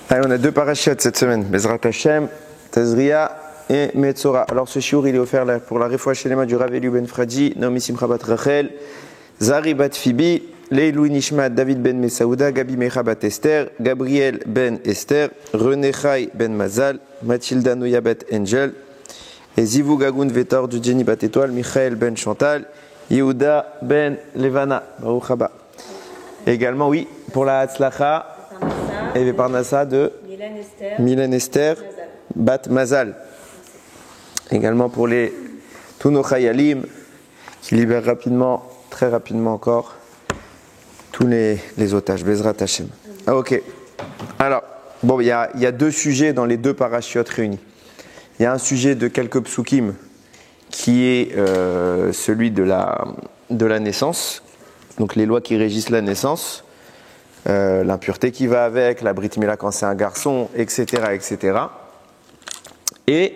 Allez, on a deux parachutes cette semaine, Bezrat Hashem, Tazria et Metzora. Alors ce shiur il est offert pour la Refoua Shelema du Rav Eliou Ben Fradi, Naomi Simcha Bat Rachel, Zari Bat Fibi, Leilou Nishmat, David Ben Mesaouda, Gabi Mecha Bat Esther, Gabriel Ben Esther, René Chai Ben Mazal, Mathilda Noya Bet Angel, et Zivou Gagoun Vetor du Jenny Bat Étoile, Michael Ben Chantal, Yehuda Ben Levana, Baruch Haba. Également, oui, pour la Hatzlacha, et Parnassa de Milan Esther Bat Mazal. Également pour tous nos Chayalim qui libèrent rapidement, très rapidement encore, tous les otages. Bezrat Hashem. Ah, ok. Alors, bon, il y a deux sujets dans les deux parachutes réunis. Il y a un sujet de quelques psukim qui est celui de la naissance, donc les lois qui régissent la naissance. L'impureté qui va avec, la brit mila quand c'est un garçon, etc., etc. Et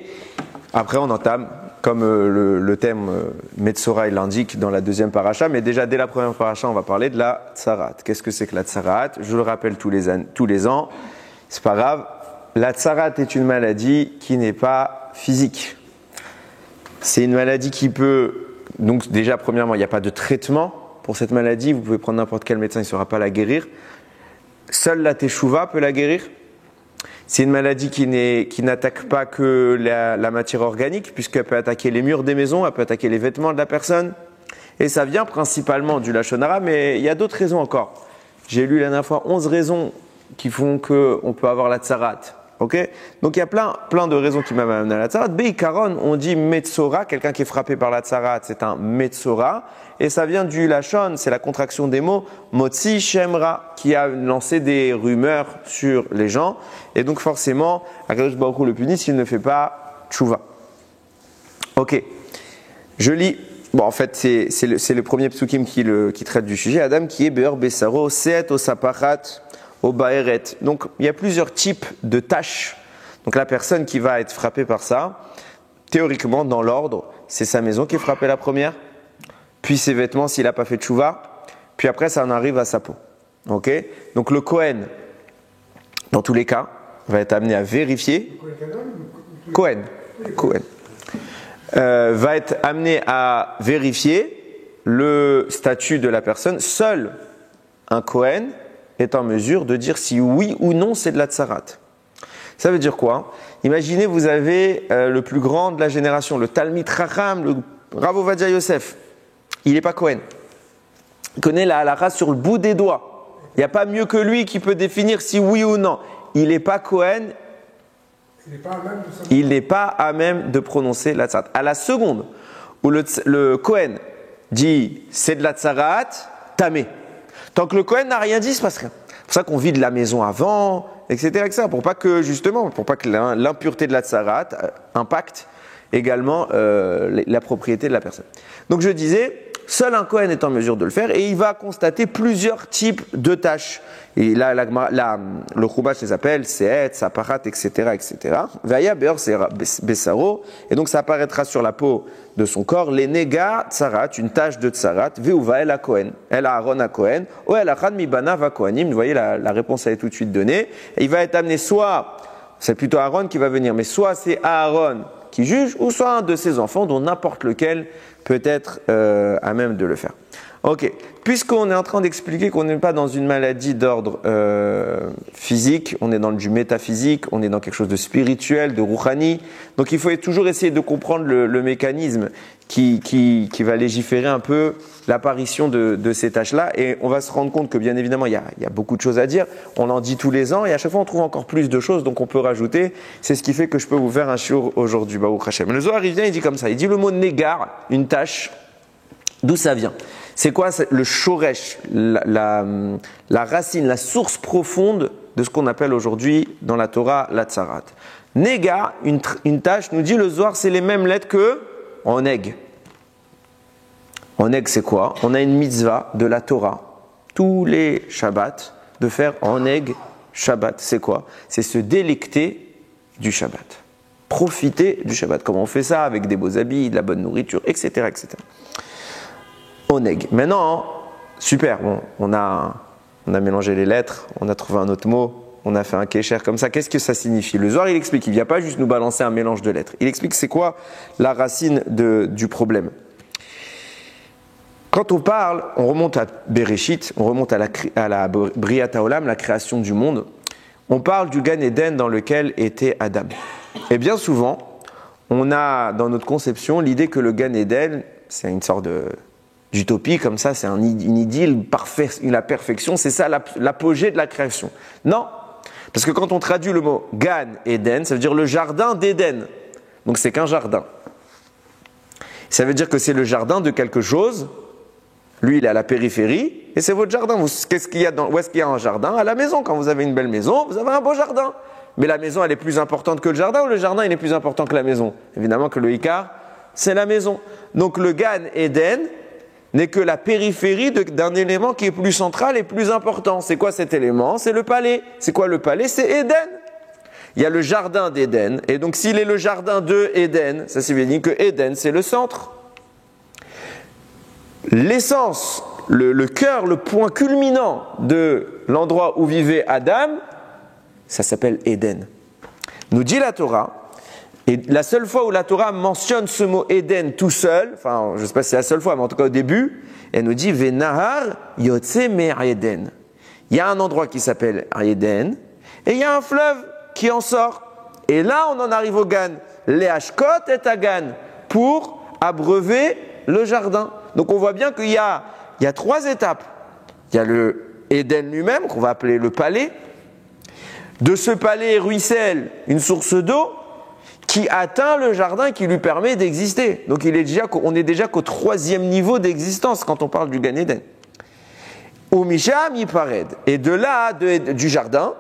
après on entame, comme le thème Metzora il l'indique dans la deuxième paracha, mais déjà dès la première paracha on va parler de la tsarat. Qu'est-ce que c'est que la tsarat? Je le rappelle tous les ans, c'est pas grave. La tsarat est une maladie qui n'est pas physique. C'est une maladie qui peut, donc déjà premièrement il n'y a pas de traitement pour cette maladie, vous pouvez prendre n'importe quel médecin, il ne saura pas la guérir. Seule la teshuva peut la guérir. C'est une maladie qui n'attaque pas que la matière organique, puisqu'elle peut attaquer les murs des maisons, elle peut attaquer les vêtements de la personne. Et ça vient principalement du lachon hara, mais il y a d'autres raisons encore. J'ai lu la dernière fois 11 raisons qui font qu'on peut avoir la tsarat. Okay, donc il y a plein de raisons qui m'amènent à la tsarat. Beikaron, on dit metzora, quelqu'un qui est frappé par la tsarat, c'est un metzora. Et ça vient du lachon, c'est la contraction des mots motzi shemra, qui a lancé des rumeurs sur les gens. Et donc forcément, Akadosh Baruch Hu le punit s'il ne fait pas tchouva. Ok, je lis. Bon, en fait, c'est le premier psukim qui traite du sujet. Adam qui est be'er besaro, seet osapachat. Au baeret. Donc, il y a plusieurs types de tâches. Donc, la personne qui va être frappée par ça, théoriquement, dans l'ordre, c'est sa maison qui est frappée la première, puis ses vêtements s'il n'a pas fait de tchouva, puis après, ça en arrive à sa peau. Ok? Donc, le Kohen, dans tous les cas, va être amené à vérifier. Kohen. Va être amené à vérifier le statut de la personne. Seul un Kohen est en mesure de dire si oui ou non c'est de la tsarat. Ça veut dire quoi? Imaginez, vous avez le plus grand de la génération, le Talmid Chacham, le Rav Ovadia Yosef. Il n'est pas Kohen. Il connaît la halakha sur le bout des doigts. Il n'y a pas mieux que lui qui peut définir si oui ou non. Il n'est pas Kohen. Il n'est pas à même de prononcer la tsarat. À la seconde où le Kohen dit c'est de la tsarat, tamé. Tant que le Kohen n'a rien dit, il ne se passe rien. C'est pour ça qu'on vide la maison avant, etc. Pour pas que l'impureté de la tsarat impacte également la propriété de la personne. Donc je disais, seul un Kohen est en mesure de le faire et il va constater plusieurs types de tâches. Et là, le Chumash les appelle Seet, Saparat, etc. Vaya be'er besaro, et donc ça apparaîtra sur la peau de son corps, les nega tsarat, une tache de tsarat, veuva el Kohen, el Aaron a Kohen, ou el achad mi bana va Kohanim. Vous voyez, la réponse est tout de suite donnée. Et il va être amené soit, c'est plutôt Aaron qui va venir, mais soit c'est Aaron qui juge, ou soit un de ses enfants, dont n'importe lequel peut être à même de le faire. Ok, puisqu'on est en train d'expliquer qu'on n'est pas dans une maladie d'ordre physique, on est dans du métaphysique, on est dans quelque chose de spirituel, de rouhani. Donc il faut toujours essayer de comprendre le mécanisme qui va légiférer un peu l'apparition de ces tâches-là. Et on va se rendre compte que bien évidemment, il y a beaucoup de choses à dire. On en dit tous les ans et à chaque fois on trouve encore plus de choses, donc on peut rajouter. C'est ce qui fait que je peux vous faire un shiur aujourd'hui. Baruch Hashem. Le Zohar il vient, il dit comme ça, il dit le mot négar, une tâche, d'où ça vient? C'est quoi le shoresh, la racine, la source profonde de ce qu'on appelle aujourd'hui dans la Torah la tsarat? Nega, une tâche, nous dit le Zohar, c'est les mêmes lettres que oneg. Oneg, c'est quoi? On a une mitzvah de la Torah, tous les Shabbats, de faire oneg Shabbat. C'est quoi? C'est se délecter du Shabbat. Profiter du Shabbat. Comment on fait ça? Avec des beaux habits, de la bonne nourriture, etc. Oneg. Maintenant, super, bon, on a mélangé les lettres, on a trouvé un autre mot, on a fait un kécher comme ça. Qu'est-ce que ça signifie? Le Zohar, il explique, il ne vient pas juste nous balancer un mélange de lettres. Il explique c'est quoi la racine du problème. Quand on parle, on remonte à Bereshit, on remonte à la Briat Haolam, la création du monde. On parle du Gan Eden dans lequel était Adam. Et bien souvent, on a dans notre conception l'idée que le Gan Eden, c'est une sorte d'utopie comme ça, c'est une idylle parfaite, la perfection, c'est ça l'apogée de la création. Non, parce que quand on traduit le mot Gan Eden, ça veut dire le jardin d'Éden. Donc c'est qu'un jardin. Ça veut dire que c'est le jardin de quelque chose. Lui, il est à la périphérie, et c'est votre jardin. Où est-ce qu'il y a un jardin? À la maison. Quand vous avez une belle maison, vous avez un beau jardin. Mais la maison, elle est plus importante que le jardin, ou le jardin, il est plus important que la maison? Évidemment que le Ikar, c'est la maison. Donc le Gan Eden n'est que la périphérie d'un élément qui est plus central et plus important. C'est quoi cet élément? C'est le palais. C'est quoi le palais? C'est Éden. Il y a le jardin d'Éden, et donc s'il est le jardin de Éden, ça signifie que Éden, c'est le centre. L'essence, le cœur, le point culminant de l'endroit où vivait Adam, ça s'appelle Éden. Nous dit la Torah, et la seule fois où la Torah mentionne ce mot Éden tout seul, enfin je ne sais pas si c'est la seule fois, mais en tout cas au début, elle nous dit Venahar yotse me'Éden. Il y a un endroit qui s'appelle Éden, et il y a un fleuve qui en sort. Et là on en arrive au Gan, Leashkot et Agan, pour abreuver le jardin. Donc on voit bien qu'il y a 3 étapes. Il y a le Éden lui-même, qu'on va appeler le palais. De ce palais ruisselle une source d'eau qui atteint le jardin qui lui permet d'exister. Donc on est déjà qu'au 3e niveau d'existence quand on parle du Gan Eden. Au Misham Yipared. Et de là, du jardin,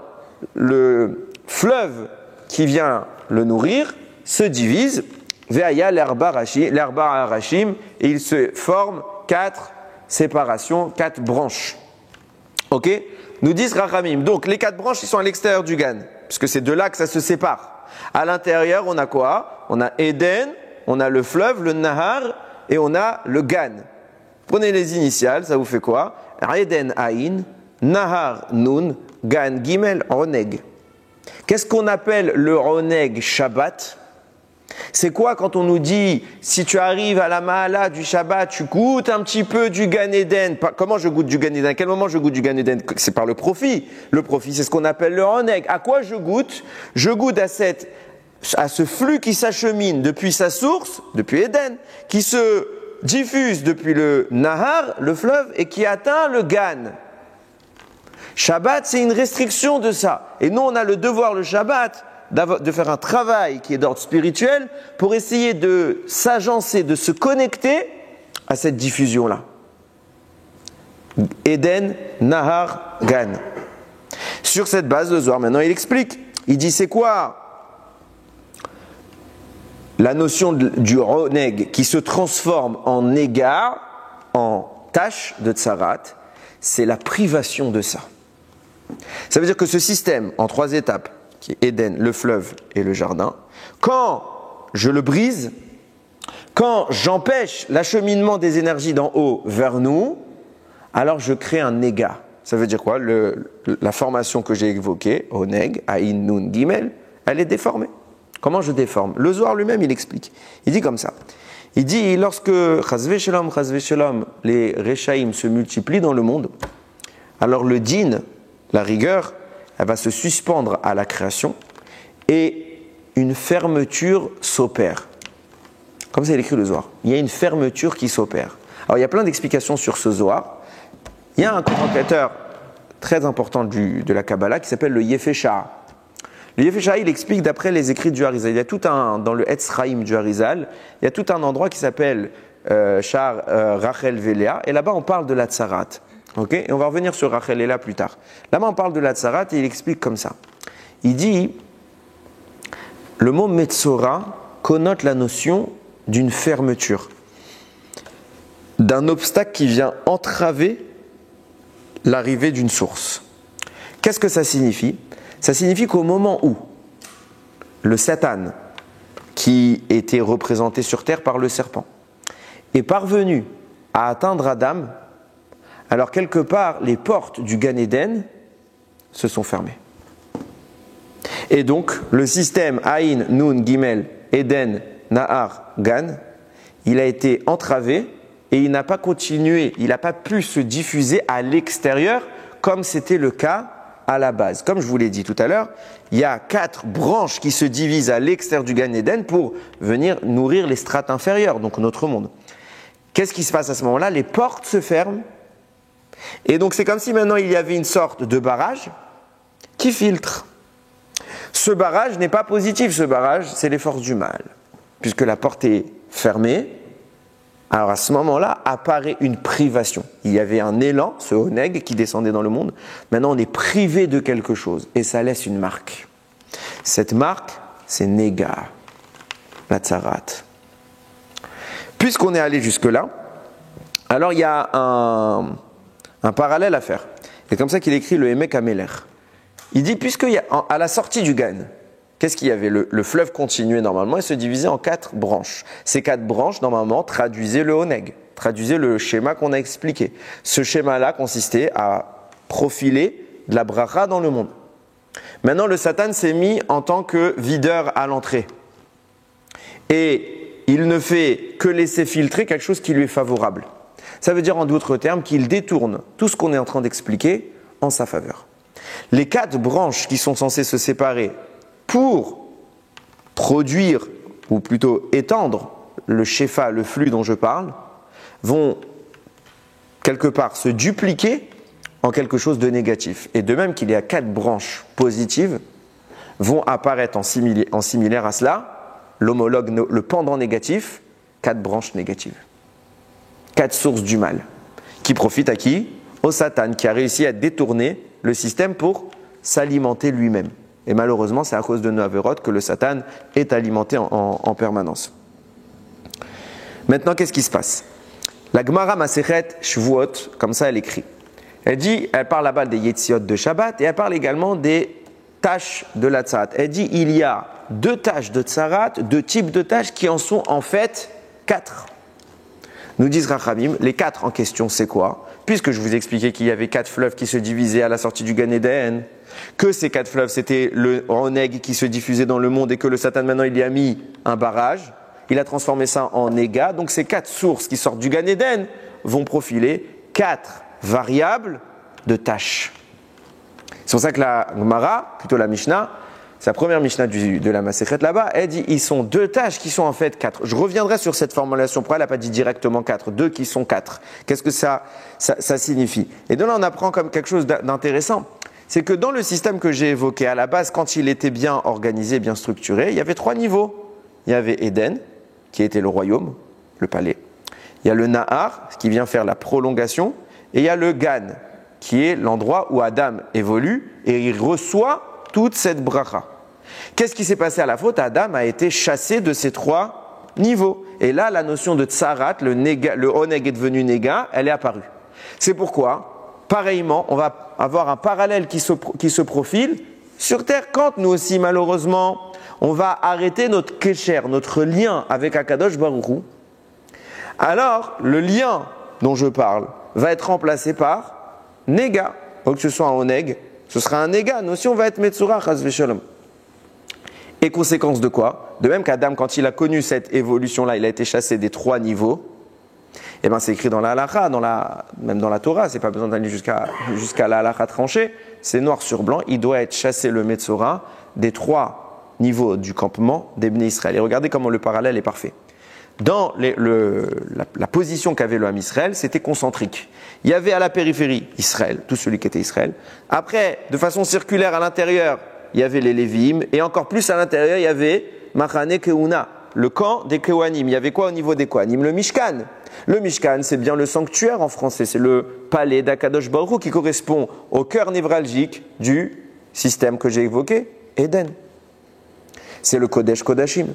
le fleuve qui vient le nourrir se divise. Ve'aya l'herba arachim, et il se forme 4 séparations, 4 branches. Ok? Nous disent Rachamim. Donc les 4 branches, ils sont à l'extérieur du Gan, puisque c'est de là que ça se sépare. À l'intérieur, on a quoi? On a Éden, on a le fleuve, le Nahar, et on a le Gan. Prenez les initiales, ça vous fait quoi? Éden Aïn, Nahar Nun, Gan Gimel Oneg. Qu'est-ce qu'on appelle le Oneg Shabbat? C'est quoi quand on nous dit, si tu arrives à la Mahala du Shabbat, tu goûtes un petit peu du Gan Eden. Comment je goûte du Gan Eden? À quel moment je goûte du Gan Eden? C'est par le profit. Le profit, c'est ce qu'on appelle le Oneg. À quoi je goûte? Je goûte à ce flux qui s'achemine depuis sa source, depuis Eden, qui se diffuse depuis le Nahar, le fleuve, et qui atteint le Gan. Shabbat, c'est une restriction de ça. Et nous, on a le devoir, le Shabbat, de faire un travail qui est d'ordre spirituel pour essayer de s'agencer, de se connecter à cette diffusion-là. Éden, Nahar, Gan. Sur cette base, le Zohar, maintenant, il explique. Il dit, c'est quoi la notion du Oneg qui se transforme en égard, en tâche de Tsarat? C'est la privation de ça. Ça veut dire que ce système, en 3 étapes, qui est Éden, le fleuve et le jardin, quand je le brise, quand j'empêche l'acheminement des énergies d'en haut vers nous, alors je crée un néga. Ça veut dire quoi? La formation que j'ai évoquée, Oneg, Aïn, Nun, Gimel, elle est déformée. Comment je déforme? Le Zohar lui-même, il explique. Il dit comme ça. Il dit, lorsque Chazvé Shalom, les Rechaïm se multiplient dans le monde, alors le din, la rigueur, elle va se suspendre à la création et une fermeture s'opère. Comme ça, il écrit le Zohar. Il y a une fermeture qui s'opère. Alors, il y a plein d'explications sur ce Zohar. Il y a un commentateur très important de la Kabbalah qui s'appelle le Yefeshah. Le Yefeshah, il explique d'après les écrits du Harizal. Il y a tout dans le Etz Chaim du Harizal, il y a tout un endroit qui s'appelle Shar Rachel Velea, et là-bas, on parle de la Tsarat. Okay, et on va revenir sur Rachel et Léa plus tard. Là-bas, on parle de la Tsarat et il explique comme ça. Il dit, le mot Metzora connote la notion d'une fermeture, d'un obstacle qui vient entraver l'arrivée d'une source. Qu'est-ce que ça signifie? Ça signifie qu'au moment où le Satan, qui était représenté sur terre par le serpent, est parvenu à atteindre Adam, alors quelque part, les portes du Gan Eden se sont fermées. Et donc, le système Aïn, Nun, Gimel, Eden, Nahar, Gan, il a été entravé et il n'a pas continué, il n'a pas pu se diffuser à l'extérieur comme c'était le cas à la base. Comme je vous l'ai dit tout à l'heure, il y a 4 branches qui se divisent à l'extérieur du Gan Eden pour venir nourrir les strates inférieures, donc notre monde. Qu'est-ce qui se passe à ce moment-là? Les portes se ferment et donc c'est comme si maintenant il y avait une sorte de barrage qui filtre. Ce barrage n'est pas positif, ce barrage c'est les forces du mal. Puisque la porte est fermée, alors à ce moment-là apparaît une privation. Il y avait un élan, ce Oneg qui descendait dans le monde. Maintenant on est privé de quelque chose et ça laisse une marque. Cette marque, c'est Nega, la Tsarat. Puisqu'on est allé jusque-là, alors il y a un parallèle à faire. C'est comme ça qu'il écrit le Emek Ameler. Il dit, à la sortie du Gan, qu'est-ce qu'il y avait? Le fleuve continuait normalement et se divisait en 4 branches. Ces 4 branches, normalement, traduisaient le Oneg, traduisaient le schéma qu'on a expliqué. Ce schéma-là consistait à profiler de la bracha dans le monde. Maintenant, le Satan s'est mis en tant que videur à l'entrée. Et il ne fait que laisser filtrer quelque chose qui lui est favorable. Ça veut dire en d'autres termes qu'il détourne tout ce qu'on est en train d'expliquer en sa faveur. Les 4 branches qui sont censées se séparer pour produire, ou plutôt étendre le shefa, le flux dont je parle, vont quelque part se dupliquer en quelque chose de négatif. Et de même qu'il y a 4 branches positives, vont apparaître en similaire à cela, l'homologue, le pendant négatif, 4 branches négatives. 4 sources du mal. Qui profitent à qui? Au Satan, qui a réussi à détourner le système pour s'alimenter lui-même. Et malheureusement, c'est à cause de nos avérotes que le Satan est alimenté en permanence. Maintenant, qu'est-ce qui se passe? La Gemara Masechet Shvuot, comme ça elle écrit. Elle parle là-bas des Yetziot de Shabbat et elle parle également des tâches de la Tzarat. Elle dit il y a 2 tâches de Tzarat, 2 types de tâches qui en sont en fait 4. Nous disent Rachamim, les 4 en question c'est quoi? Puisque je vous expliquais qu'il y avait 4 fleuves qui se divisaient à la sortie du Gan Eden, que ces 4 fleuves c'était le Oneg qui se diffusait dans le monde et que le Satan maintenant il y a mis un barrage, il a transformé ça en Nega, donc ces 4 sources qui sortent du Gan Eden vont profiler 4 variables de tâches. C'est pour ça que la Gemara, plutôt la Mishnah, c'est la première Mishnah de la Masechet là-bas, elle dit ils sont 2 tâches qui sont en fait 4. Je reviendrai sur cette formulation, pourquoi elle n'a pas dit directement 4, 2 qui sont 4. Qu'est-ce que ça signifie? Et donc là on apprend comme quelque chose d'intéressant, c'est que dans le système que j'ai évoqué à la base, quand il était bien organisé, bien structuré, il y avait 3 niveaux. Il y avait Éden, qui était le royaume, le palais. Il y a le Nahar, qui vient faire la prolongation, et il y a le Gan, qui est l'endroit où Adam évolue et il reçoit toute cette bracha. Qu'est-ce qui s'est passé à la faute? Adam a été chassé de ces 3 niveaux. Et là, la notion de tsarat, le oneg est devenu nega, elle est apparue. C'est pourquoi, pareillement, on va avoir un parallèle qui se profile sur Terre quand nous aussi, malheureusement, on va arrêter notre kesher, notre lien avec Akadosh Baruch Hu. Alors, le lien dont je parle va être remplacé par nega. Donc que ce soit un oneg, ce sera un nega. Nous aussi, on va être metzura, chas v'shalom. Et conséquence de quoi? De même qu'Adam, quand il a connu cette évolution-là, il a été chassé des 3 niveaux. Et bien, c'est écrit dans la halakha, même dans la Torah, c'est pas besoin d'aller jusqu'à la halakha tranchée. C'est noir sur blanc. Il doit être chassé le metzora des 3 niveaux du campement des Bnei Israël. Et regardez comment le parallèle est parfait. Dans la position qu'avait le Ham Israël, c'était concentrique. Il y avait à la périphérie Israël, tout celui qui était Israël. Après, de façon circulaire à l'intérieur, il y avait les Lévi'im. Et encore plus à l'intérieur, il y avait Machane Keuna, le camp des Kewanim. Il y avait quoi au niveau des Kewanim? Le Mishkan. Le Mishkan, c'est bien le sanctuaire en français. C'est le palais d'Akadosh Baruch Hu qui correspond au cœur névralgique du système que j'ai évoqué, Éden. C'est le Kodesh Kodashim.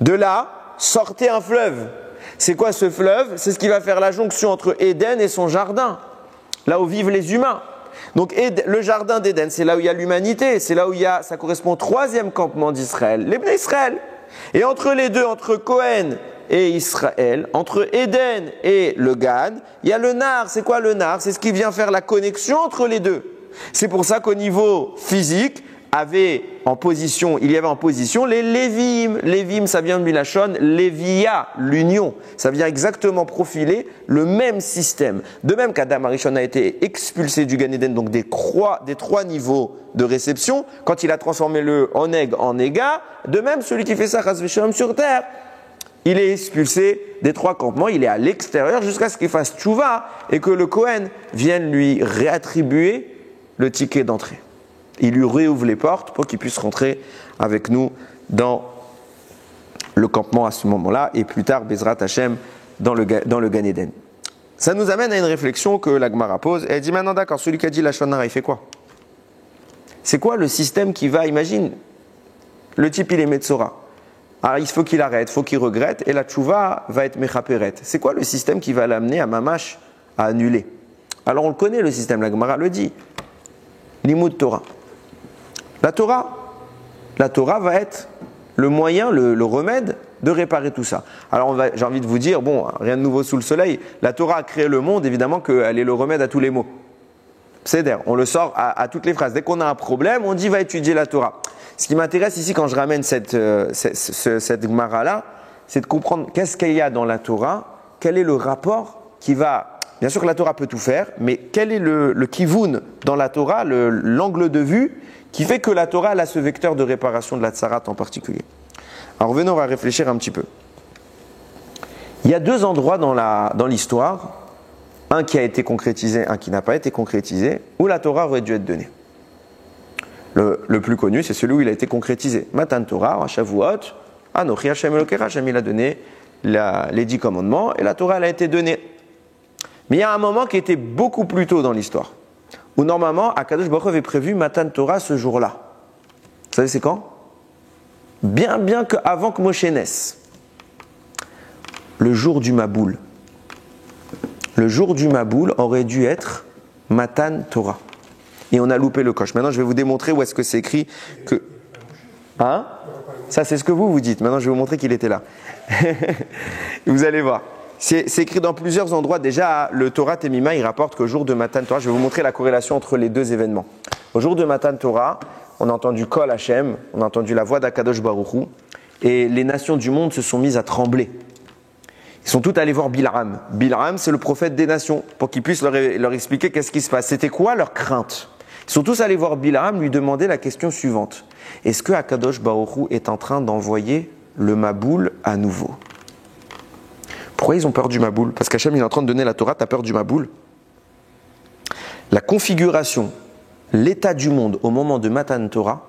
De là, sortait un fleuve. C'est quoi ce fleuve? C'est ce qui va faire la jonction entre Éden et son jardin, là où vivent les humains. Donc le jardin d'Éden, c'est là où il y a l'humanité, c'est là où ça correspond au 3e campement d'Israël, les Bnei Israël. Et entre les deux, entre Cohen et Israël, entre Éden et le Gan, il y a le Nar. C'est quoi le Nar? C'est ce qui vient faire la connexion entre les deux. C'est pour ça qu'au niveau physique, il y avait en position les Lévim. Lévim, ça vient de Milachon, Lévia, l'union. Ça vient exactement profiler le même système. De même qu'Adam Arishon a été expulsé du Gan Eden, donc des trois niveaux de réception, quand il a transformé le oneg en éga, de même celui qui fait ça, Chas v'Shalom, sur terre, il est expulsé des trois campements, il est à l'extérieur jusqu'à ce qu'il fasse tchouva et que le Kohen vienne lui réattribuer le ticket d'entrée. Il lui réouvre les portes pour qu'il puisse rentrer avec nous dans le campement à ce moment-là et plus tard, Bezrat Hashem, dans le Gan Eden. Ça nous amène à une réflexion que la Gemara pose. Elle dit maintenant, d'accord, celui qui a dit la Shonara, il fait quoi? C'est quoi le système qui va, imagine, le type il est Metzora. Alors il faut qu'il arrête, il faut qu'il regrette, et la tchouva va être mechaperet. C'est quoi le système qui va l'amener à mamash à annuler? Alors on le connaît le système, la Gemara le dit. Limud Torah. La Torah va être le moyen, le remède de réparer tout ça. Alors j'ai envie de vous dire, bon, rien de nouveau sous le soleil, la Torah a créé le monde, évidemment qu'elle est le remède à tous les maux. C'est d'ailleurs, on le sort à toutes les phrases. Dès qu'on a un problème, on dit va étudier la Torah. Ce qui m'intéresse ici quand je ramène cette Gemara-là, c'est de comprendre qu'est-ce qu'il y a dans la Torah, quel est le rapport qui va... Bien sûr que la Torah peut tout faire, mais quel est le kivun dans la Torah, l'angle de vue qui fait que la Torah elle a ce vecteur de réparation de la tsarat en particulier. Alors revenons, on va réfléchir un petit peu. Il y a deux endroits dans l'histoire, un qui a été concrétisé, un qui n'a pas été concrétisé, où la Torah aurait dû être donnée. Le plus connu, c'est celui où il a été concrétisé. Matan Torah, à Shavuot, Anochi Hashem Elokecha, Hashem il a donné les 10 commandements et la Torah elle a été donnée. Mais il y a un moment qui était beaucoup plus tôt dans l'histoire, où normalement, Akadosh Baruch Hu avait prévu Matan Torah ce jour-là. Vous savez c'est quand? Bien qu'avant que Moshe naisse. Le jour du Maboul. Le jour du Maboul aurait dû être Matan Torah. Et on a loupé le coche. Maintenant, je vais vous démontrer où est-ce que c'est écrit que... Hein? Ça, c'est ce que vous dites. Maintenant, je vais vous montrer qu'il était là. Vous allez voir. C'est écrit dans plusieurs endroits. Déjà, le Torah Temima, il rapporte qu'au jour de Matan Torah, je vais vous montrer la corrélation entre les deux événements. Au jour de Matan Torah, on a entendu Kol Hashem, on a entendu la voix d'Akadosh Baruch Hu, et les nations du monde se sont mises à trembler. Ils sont tous allés voir Bil'am. Bil'am, c'est le prophète des nations, pour qu'il puisse leur expliquer qu'est-ce qui se passe. C'était quoi leur crainte? Ils sont tous allés voir Bil'am, lui demander la question suivante. Est-ce que Akadosh Baruch Hu est en train d'envoyer le Maboul à nouveau? Pourquoi ils ont peur du Maboul? Parce qu'Hachem il est en train de donner la Torah, tu as peur du Maboul? La configuration, l'état du monde au moment de Matan Torah,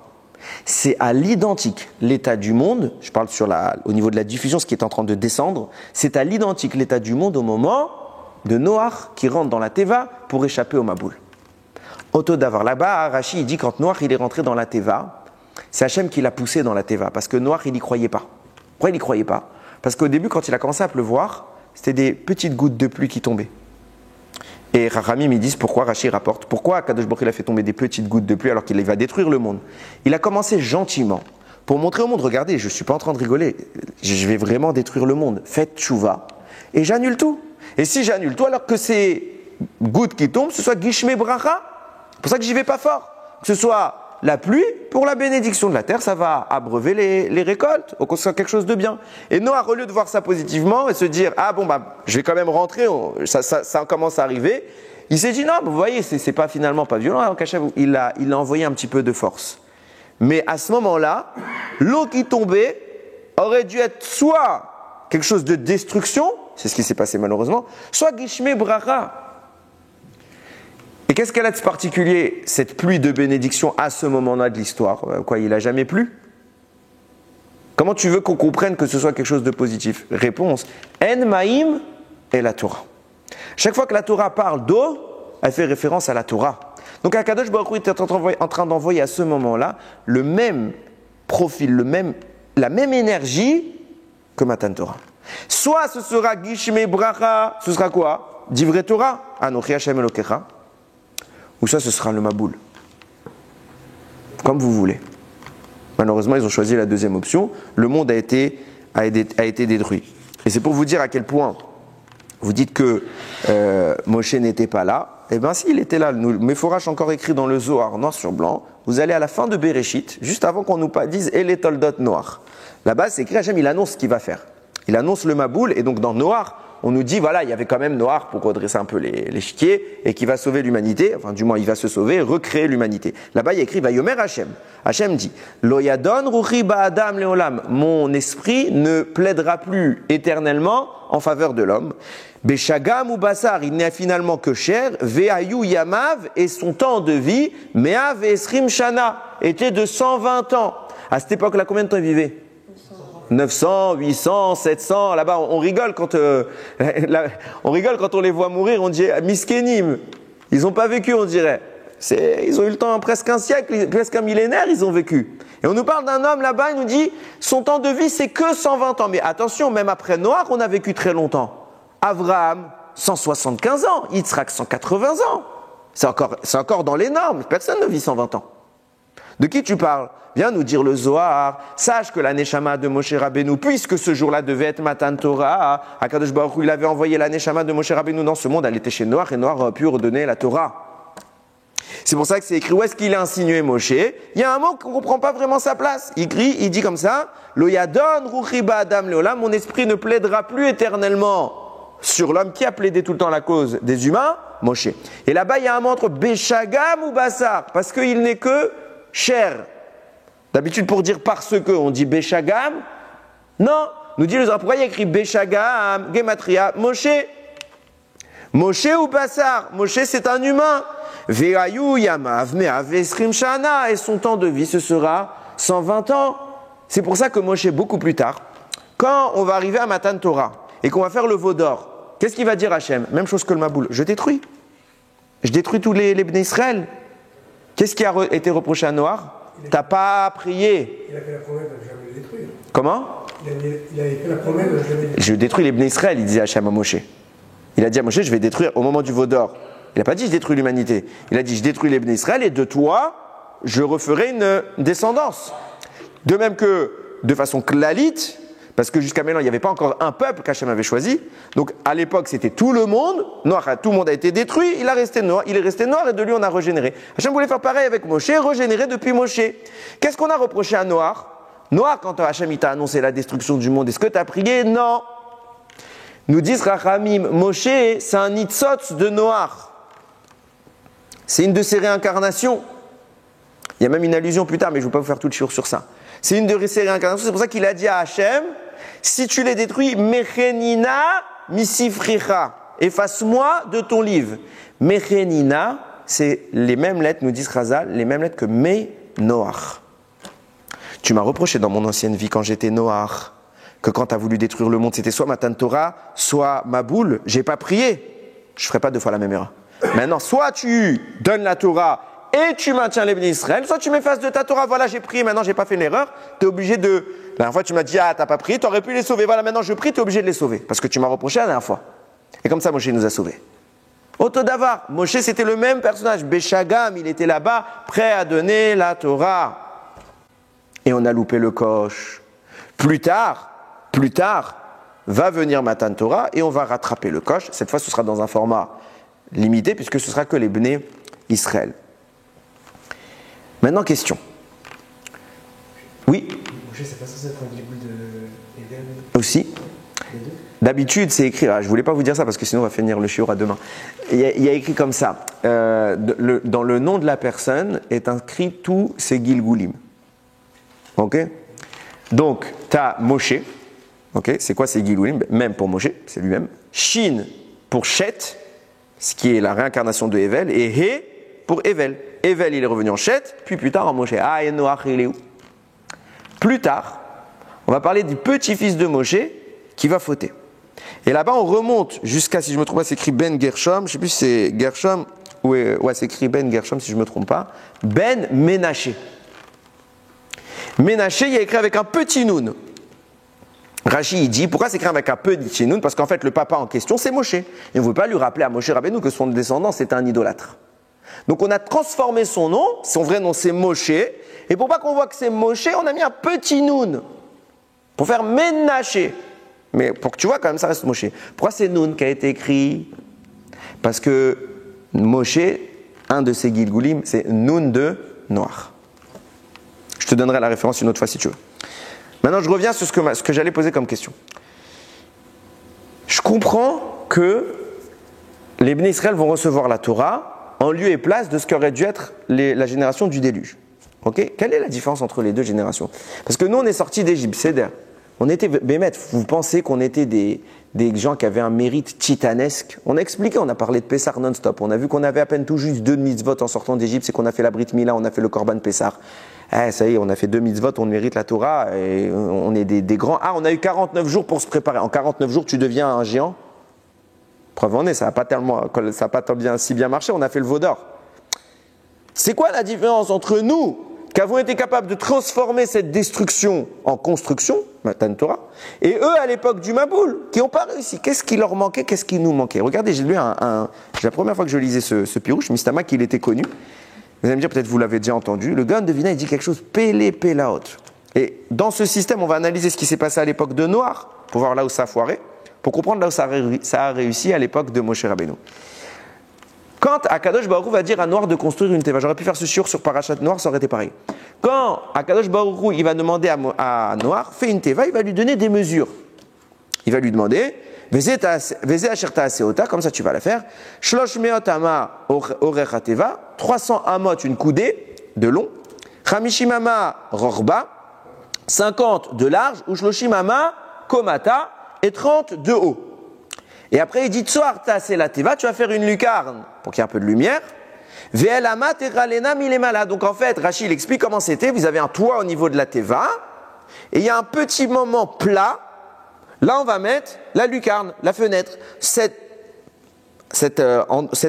c'est à l'identique l'état du monde, je parle au niveau de la diffusion, ce qui est en train de descendre, c'est à l'identique l'état du monde au moment de Noach qui rentre dans la Teva pour échapper au Maboul. Auto d'avoir là-bas, Rashi il dit quand Noach il est rentré dans la Teva, c'est Hachem qui l'a poussé dans la Teva, parce que Noach il n'y croyait pas. Pourquoi il n'y croyait pas? Parce qu'au début, quand il a commencé à pleuvoir, c'était des petites gouttes de pluie qui tombaient. Et Rachamim, ils disent pourquoi, Rashi rapporte, pourquoi Kadosh Baruch Hu a fait tomber des petites gouttes de pluie alors qu'il va détruire le monde? Il a commencé gentiment pour montrer au monde, regardez, je ne suis pas en train de rigoler, je vais vraiment détruire le monde. Faites tchouva et j'annule tout. Et si j'annule tout, alors que ces gouttes qui tombent, ce soit Gishme Bracha, c'est pour ça que j'y vais pas fort. Que ce soit la pluie pour la bénédiction de la terre, ça va abreuver les récoltes, ou que ce soit quelque chose de bien. Et Noah, au lieu de voir ça positivement et se dire ah bon je vais quand même rentrer, ça commence à arriver, il s'est dit non, vous voyez, c'est pas finalement pas violent. Alors Hachem, il a envoyé un petit peu de force. Mais à ce moment-là, l'eau qui tombait aurait dû être soit quelque chose de destruction, c'est ce qui s'est passé malheureusement, soit Gishme Bracha. Et qu'est-ce qu'elle a de particulier, cette pluie de bénédiction à ce moment-là de l'histoire? Quoi, il n'a jamais plu? Comment tu veux qu'on comprenne que ce soit quelque chose de positif? Réponse, En Maïm et la Torah. Chaque fois que la Torah parle d'eau, elle fait référence à la Torah. Donc Akadosh Baruch Hu était en train d'envoyer à ce moment-là le même profil, la même énergie que Matan Torah. Soit ce sera Gishme Bracha, ce sera quoi? Divrei Torah, Anochi Hashem Elokecha. Ou ça, ce sera le Maboul. Comme vous voulez. Malheureusement, ils ont choisi la deuxième option. Le monde a été détruit. Et c'est pour vous dire à quel point Vous dites que Moshe n'était pas là. Eh bien, s'il était là, le Meforash encore écrit dans le Zohar, noir sur blanc, vous allez à la fin de Bereshit, juste avant qu'on nous dise « Et les Toldot noir ». Là-bas, c'est écrit, Hachem, il annonce ce qu'il va faire. Il annonce le Maboul, et donc dans Noir, on nous dit, voilà, il y avait quand même Noir pour redresser un peu l'échiquier, et qui va sauver l'humanité, enfin du moins il va se sauver, recréer l'humanité. Là-bas, il y a écrit, Vayomer Hachem. Hachem dit, Lo yadon ruchi ba'adam leolam. Mon esprit ne plaidera plus éternellement en faveur de l'homme. Beshagam ou Bassar, il n'est finalement que chair. Ve'ayu yamav, et son temps de vie, Me'av esrim shana, était de 120 ans. À cette époque-là, combien de temps il vivait? 900, 800, 700, là-bas on rigole quand on les voit mourir, on dit miskenim. Ils n'ont pas vécu, on dirait. Ils ont eu le temps, presque un siècle, presque un millénaire, ils ont vécu. Et on nous parle d'un homme là-bas, il nous dit son temps de vie c'est que 120 ans. Mais attention, même après Noach, on a vécu très longtemps. Abraham, 175 ans, Yitzhak, 180 ans. C'est encore dans les normes, personne ne vit 120 ans. De qui tu parles? Viens nous dire le Zohar. Sache que la Neshama de Moshe Rabbeinu, puisque ce jour-là devait être Matan Torah, Akadosh Baruch Hu, il avait envoyé la Neshama de Moshe Rabbeinu dans ce monde, elle était chez Noach et Noach a pu redonner la Torah. C'est pour ça que c'est écrit où est-ce qu'il a insinué Moshe. Il y a un mot qu'on ne comprend pas vraiment sa place. Il dit comme ça, Lo yadon ruchi ba'adam leolam, mon esprit ne plaidera plus éternellement sur l'homme qui a plaidé tout le temps la cause des humains, Moshe. Et là-bas, il y a un mot entre Beshagam ou Bassar, parce qu'il n'est que chair. D'habitude, pour dire parce que, on dit Beshagam. Non, nous dit le Zohar. Pourquoi il y a écrit Beshagam, Gematria, Moshe? Moshe ou Bassar? Moshe, c'est un humain. Ve'ayu yamav me'av esrim shana. Et son temps de vie, ce sera 120 ans. C'est pour ça que Moshe, beaucoup plus tard, quand on va arriver à Matan Torah et qu'on va faire le veau d'or, qu'est-ce qu'il va dire Hachem? Même chose que le Maboul. Je détruis tous les Bnei Israël. Qu'est-ce qui a été reproché à Noach? T'as pas prié. Il a fait la promesse de ne jamais le détruire. Comment? Il a fait la promesse de ne jamais le détruire. Je détruis les Bnei Israël, il disait Hachem à Moshe. Il a dit à Moshe, je vais détruire au moment du veau d'or. Il n'a pas dit je détruis l'humanité. Il a dit je détruis les Bnei Israël et de toi, je referai une descendance. De même que de façon clalite, parce que jusqu'à maintenant, il n'y avait pas encore un peuple qu'Hachem avait choisi. Donc à l'époque, c'était tout le monde. Tout le monde a été détruit. Il est resté noir et de lui, on a régénéré. Hachem voulait faire pareil avec Moshe, régénérer depuis Moshe. Qu'est-ce qu'on a reproché à Noach? Noach, quand Hachem t'a annoncé la destruction du monde, est-ce que tu as prié? Non. Nous disent Rachamim, Moshe, c'est un nitzotz de Noach. C'est une de ses réincarnations. Il y a même une allusion plus tard, mais je ne vais pas vous faire tout le shiur sur ça. C'est une de ses réincarnations. C'est pour ça qu'il a dit à Hachem, si tu les détruis, Mechenina misifricha, efface-moi de ton livre. Mechenina, c'est les mêmes lettres, nous disent Chazal, les mêmes lettres que Noach. Tu m'as reproché dans mon ancienne vie quand j'étais Noach, que quand tu as voulu détruire le monde, c'était soit Matan Torah, soit Maboul. J'ai pas prié. Je ne ferai pas deux fois la même erreur. Maintenant, soit tu donnes la Torah et tu maintiens les Bnei Israël, soit tu m'effaces de ta Torah, voilà j'ai prié, maintenant j'ai pas fait une erreur, tu es obligé de... La dernière fois tu m'as dit, ah t'as pas prié, tu aurais pu les sauver, voilà maintenant je prie, tu es obligé de les sauver, parce que tu m'as reproché la dernière fois. Et comme ça Moshe nous a sauvés. Otodavar, Moshe c'était le même personnage, Beshagam, il était là-bas, prêt à donner la Torah. Et on a loupé le coche. Plus tard, va venir Matan Torah et on va rattraper le coche, cette fois ce sera dans un format limité, puisque ce sera que les Bnei Israël. Maintenant, question. Oui. Moshe, c'est pas censé être un guiboul de Eden aussi. D'habitude, c'est écrit. Je ne voulais pas vous dire ça parce que sinon on va finir le shiur à demain. Il y a écrit comme ça. Dans le nom de la personne est inscrit tous ces Gilgulim. Ok. Donc, tu as Moshe. Ok. C'est quoi ces Gilgulim? Même pour Moshe, c'est lui-même. Shin pour Shet, ce qui est la réincarnation de Hevel, et He pour Hevel. Hevel, il est revenu en Shet, puis plus tard en Moshe. Ah, et Noach, il est où? Plus tard, on va parler du petit-fils de Moshe qui va fauter. Et là-bas, on remonte jusqu'à, si je me trompe pas, c'est écrit Ben Gershom, je ne sais plus si c'est Gershom, ouais, c'est écrit Ben Gershom, si je ne me trompe pas, Ben Ménaché. Ménaché, il est écrit avec un petit noun. Rashi, il dit, pourquoi c'est écrit avec un petit noun? Parce qu'en fait, le papa en question, c'est Moshe. Et on ne veut pas lui rappeler à Moshe Rabbeinu que son descendant, c'est un idolâtre. Donc on a transformé son nom, son vrai nom c'est Moshe, et pour pas qu'on voit que c'est Moshe, on a mis un petit noun, pour faire Ménaché. Mais pour que tu vois, quand même, ça reste Moshe. Pourquoi c'est Nun qui a été écrit? Parce que Moshe, un de ses Gilgulim, c'est Nun de noir. Je te donnerai la référence une autre fois si tu veux. Maintenant, je reviens sur ce que j'allais poser comme question. Je comprends que les Bnei Israël vont recevoir la Torah en lieu et place de ce qu'aurait dû être la génération du déluge. Okay? Quelle est la différence entre les deux générations? Parce que nous, on est sortis d'Égypte, c'est-à-dire, on était, Bémet, vous pensez qu'on était des gens qui avaient un mérite titanesque? On a expliqué, on a parlé de Pessar non-stop, on a vu qu'on avait à peine tout juste 2 mitzvot en sortant d'Égypte, c'est qu'on a fait la Brit Mila, on a fait le Korban Pessar. Ça y est, on a fait 2 mitzvot, on mérite la Torah, et on est des grands. Ah, on a eu 49 jours pour se préparer. En 49 jours, tu deviens un géant? Preuve en est, ça n'a pas si bien marché, on a fait le veau d'or. C'est quoi la différence entre nous, qui avons été capables de transformer cette destruction en construction, Matan Torah, et eux à l'époque du Maboul, qui n'ont pas réussi? Qu'est-ce qui leur manquait? Qu'est-ce qui nous manquait? Regardez, j'ai lu c'est la première fois que je lisais ce pirouche, Mistama, qu'il était connu. Vous allez me dire, peut-être vous l'avez déjà entendu. Le Gaon de Vilna, il dit quelque chose, Pélé Pélaot. Et dans ce système, on va analyser ce qui s'est passé à l'époque de Noir, pour voir là où ça a foiré, pour comprendre là où ça a réussi à l'époque de Moshe Rabbeinu. Quand Akadosh Baruch Hu va dire à Noir de construire une teva, j'aurais pu faire ce shiur sur Parashat Noir, ça aurait été pareil. Quand Akadosh Baruch Hu, il va demander à Noir, fais une teva, il va lui donner des mesures. Il va lui demander, Vezé Asherta Aseota, comme ça tu vas la faire. Shlosh Meot Ama Orecha Teva, 300 amot, une coudée de long. Chamishim Ama Rorba, 50 de large. Ou Shloshim Ama Komata, et 30 de haut. Et après il dit Tsoar Tase la Teva, tu vas faire une lucarne pour qu'il y ait un peu de lumière. Ve'el Ama Teralena Milemala. Donc en fait, Rashi il explique comment c'était. Vous avez un toit au niveau de la Teva, et il y a un petit moment plat. Là, on va mettre la lucarne, la fenêtre. Cet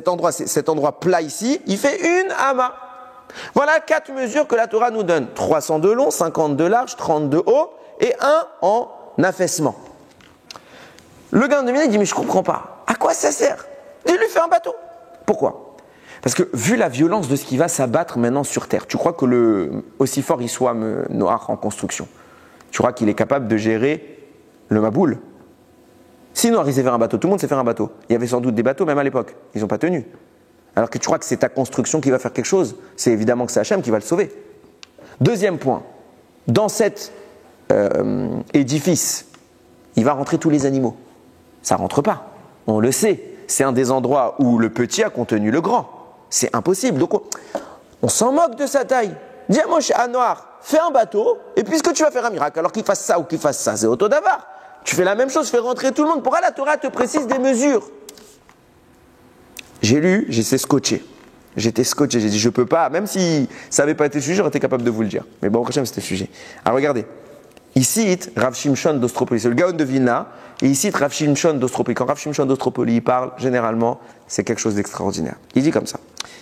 endroit plat ici, il fait une ama. Voilà 4 mesures que la Torah nous donne. 300 de long, 50 de large, 30 de haut et 1 en affaissement. Le gars de Mina dit, mais je ne comprends pas. À quoi ça sert? Il lui fait un bateau. Pourquoi? Parce que vu la violence de ce qui va s'abattre maintenant sur Terre, tu crois que aussi fort il soit Noir en construction, tu crois qu'il est capable de gérer le Maboul? Si Noir il sait faire un bateau, tout le monde sait faire un bateau. Il y avait sans doute des bateaux même à l'époque, ils n'ont pas tenu. Alors que tu crois que c'est ta construction qui va faire quelque chose, c'est évidemment que c'est Hachem qui va le sauver. Deuxième point, dans cet édifice, il va rentrer tous les animaux. Ça ne rentre pas, on le sait. C'est un des endroits où le petit a contenu le grand. C'est impossible. Donc on s'en moque de sa taille. Dis à Noir, fais un bateau, et puisque tu vas faire un miracle, alors qu'il fasse ça ou qu'il fasse ça, c'est autodavar. Tu fais la même chose, fais rentrer tout le monde. Pourquoi la Torah te précise des mesures? J'ai lu, j'étais scotché. J'ai dit je peux pas, même si ça n'avait pas été le sujet, j'aurais été capable de vous le dire. Mais bon, prochain c'était le sujet. Alors regardez, il cite Rav Shimshon d'Ostropoli, c'est le Gaon de Vilna, et il cite Rav Shimshon d'Ostropoli. Quand Rav Shimshon d'Ostropoli il parle, généralement, c'est quelque chose d'extraordinaire. Il dit comme ça.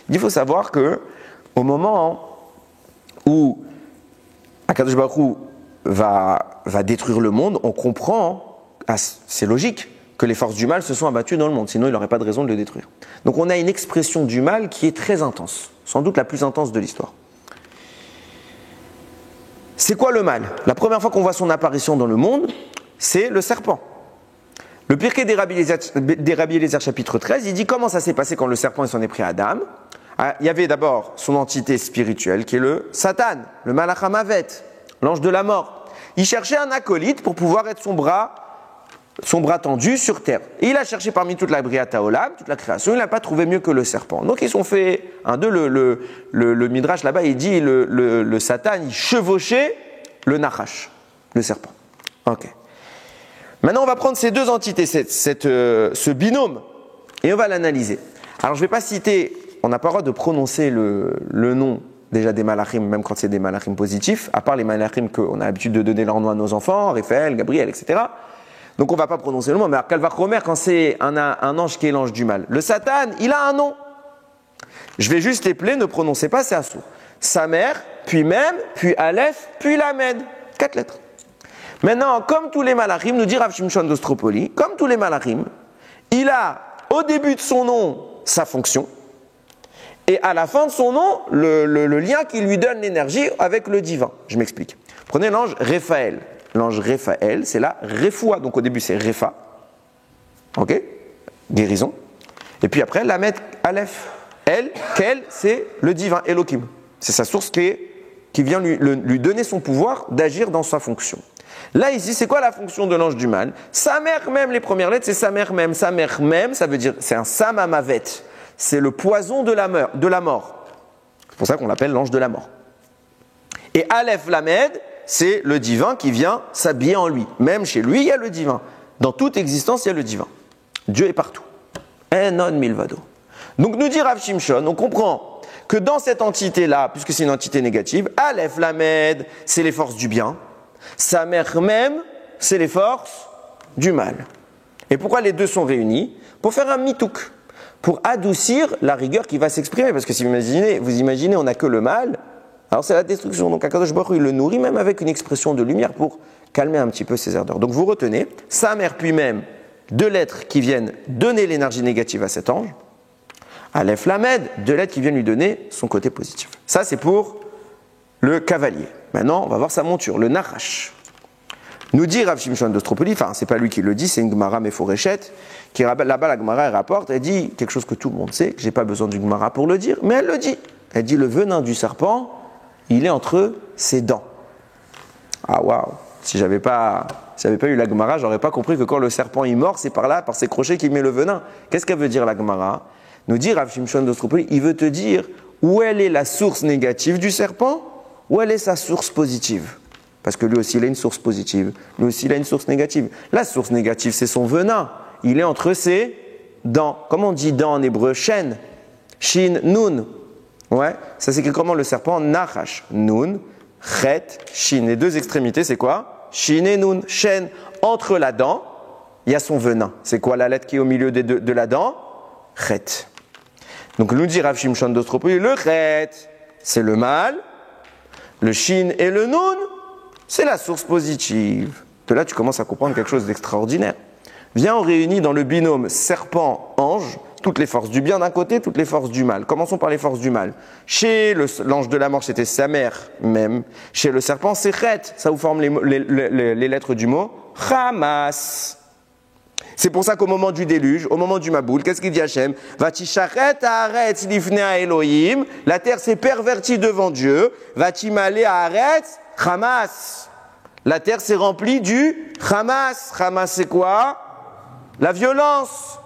Il faut savoir que au moment où Akadosh Baruch Hu va détruire le monde, on comprend, c'est logique, que les forces du mal se sont abattues dans le monde, sinon il n'aurait pas de raison de le détruire. Donc on a une expression du mal qui est très intense, sans doute la plus intense de l'histoire. C'est quoi le mal? La première fois qu'on voit son apparition dans le monde, c'est le serpent. Le Pirkei des Rabbi Eliezer chapitre 13, il dit comment ça s'est passé quand le serpent s'en est pris à Adam. Il y avait d'abord son entité spirituelle qui est le Satan, le Malach HaMavet, l'ange de la mort. Il cherchait un acolyte pour pouvoir être son bras tendu sur terre. Et il a cherché parmi toute la Briat Haolam, toute la création, il n'a pas trouvé mieux que le serpent. Donc ils ont fait le Midrash là-bas, il dit le Satan, il chevauchait le Nachash, le serpent. Ok. Maintenant on va prendre ces deux entités, ce binôme, et on va l'analyser. Alors je ne vais pas citer, on n'a pas le droit de prononcer le nom déjà des malachim, même quand c'est des malachim positifs, à part les malachim qu'on a l'habitude de donner leur nom à nos enfants, Raphaël, Gabriel, etc. Donc on ne va pas prononcer le nom, mais alors Kalvachomer, quand c'est un ange qui est l'ange du mal. Le Satan, il a un nom. Je vais juste épeler, ne prononcez pas, c'est assourd. Samer, puis Mem, puis Aleph, puis Lamed. 4 lettres. Maintenant, comme tous les malachim, nous dit Rav Shimshon d'Ostropoli, comme tous les malachim, il a au début de son nom sa fonction, et à la fin de son nom, le lien qui lui donne l'énergie avec le divin. Je m'explique. Prenez l'ange Raphaël. l'ange Raphaël, c'est la Refoua. Donc au début c'est Refa, ok, guérison. Et puis après Lamed Aleph, El, Kel, c'est le divin, Elohim. C'est sa source qui vient lui donner son pouvoir d'agir dans sa fonction. Là ici, c'est quoi la fonction de l'ange du mal? Sa mère même, les premières lettres, c'est sa mère même. Sa mère même, ça veut dire, c'est un Samamavet. C'est le poison de la mort. C'est pour ça qu'on l'appelle l'ange de la mort. Et Aleph Lamed, c'est le divin qui vient s'habiller en lui. Même chez lui, il y a le divin. Dans toute existence, il y a le divin. Dieu est partout. Enon milvado. Donc nous dit Rav Shimshon, on comprend que dans cette entité-là, puisque c'est une entité négative, Aleph Lamed, c'est les forces du bien. Sa mère même, c'est les forces du mal. Et pourquoi les deux sont réunis? Pour faire un mitouk, pour adoucir la rigueur qui va s'exprimer. Parce que si vous imaginez, on n'a que le mal, alors c'est la destruction. Donc Akadosh Baruch Hu, il le nourrit même avec une expression de lumière pour calmer un petit peu ses ardeurs. Donc vous retenez, sa mère puis même, deux lettres qui viennent donner l'énergie négative à cet ange. Aleph Lamed, deux lettres qui viennent lui donner son côté positif. Ça c'est pour le cavalier. Maintenant, on va voir sa monture, le Nachash. Nous dit Rav Shimshon d'Ostropoli, enfin, c'est pas lui qui le dit, c'est une Gemara Meforeshet, qui là-bas, la Gemara, elle rapporte, elle dit quelque chose que tout le monde sait, que j'ai pas besoin d'une Gemara pour le dire, mais elle le dit. Elle dit, le venin du serpent, il est entre ses dents. Ah, waouh! Si j'avais pas eu la Gemara, j'aurais pas compris que quand le serpent il mord, c'est par là, par ses crochets qu'il met le venin. Qu'est-ce qu'elle veut dire, la Gemara? Nous dit Rav Shimshon d'Ostropoli, il veut te dire où elle est la source négative du serpent, où elle est sa source positive. Parce que lui aussi, il a une source positive. Lui aussi, il a une source négative. La source négative, c'est son venin. Il est entre ses dents. Comment on dit dents en hébreu? Shen. Shin, nun. Ouais, ça s'écrit comment le serpent? Nachash. Nun, chet, shin. Les deux extrémités, c'est quoi? Shin et nun. Shen. Entre la dent, il y a son venin. C'est quoi la lettre qui est au milieu de la dent? Chet. Donc, nous dit Rav Shimshon d'Ostropoli, le chet, c'est le mal. Le shin et le nun, c'est la source positive. De là, tu commences à comprendre quelque chose d'extraordinaire. Viens, on réunit dans le binôme serpent-ange toutes les forces du bien d'un côté, toutes les forces du mal. Commençons par les forces du mal. Chez l'ange de la mort, c'était sa mère même. Chez le serpent, c'est chet. Ça vous forme les lettres du mot Hamas. C'est pour ça qu'au moment du déluge, au moment du Maboul, qu'est-ce qu'il dit Hachem? Vatishachet haaretz lifnei Elohim. La terre s'est pervertie devant Dieu. Vatimale haaretz Hamas. La terre s'est remplie du Hamas. Hamas, c'est quoi? La violence.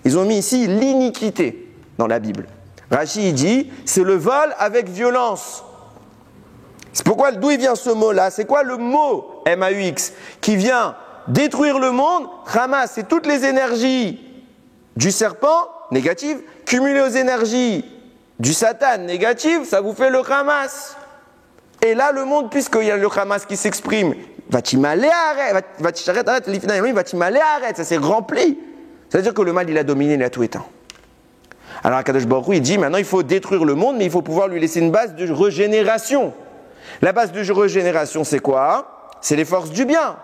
Ils ont mis ici l'iniquité dans la Bible. Rashi dit, c'est le vol avec violence. C'est pourquoi, d'où il vient ce mot-là? C'est quoi le mot M-A-U-X qui vient détruire le monde? Hamas, c'est toutes les énergies du serpent, négatives, cumulées aux énergies du Satan, négatives, ça vous fait le Hamas. Et là, le monde, puisqu'il y a le Hamas qui s'exprime, ça s'est rempli. C'est-à-dire que le mal, il a dominé, il a tout éteint. Alors, Akadosh Baruch Hu, il dit, maintenant, il faut détruire le monde, mais il faut pouvoir lui laisser une base de régénération. La base de régénération, c'est quoi? C'est les forces du bien.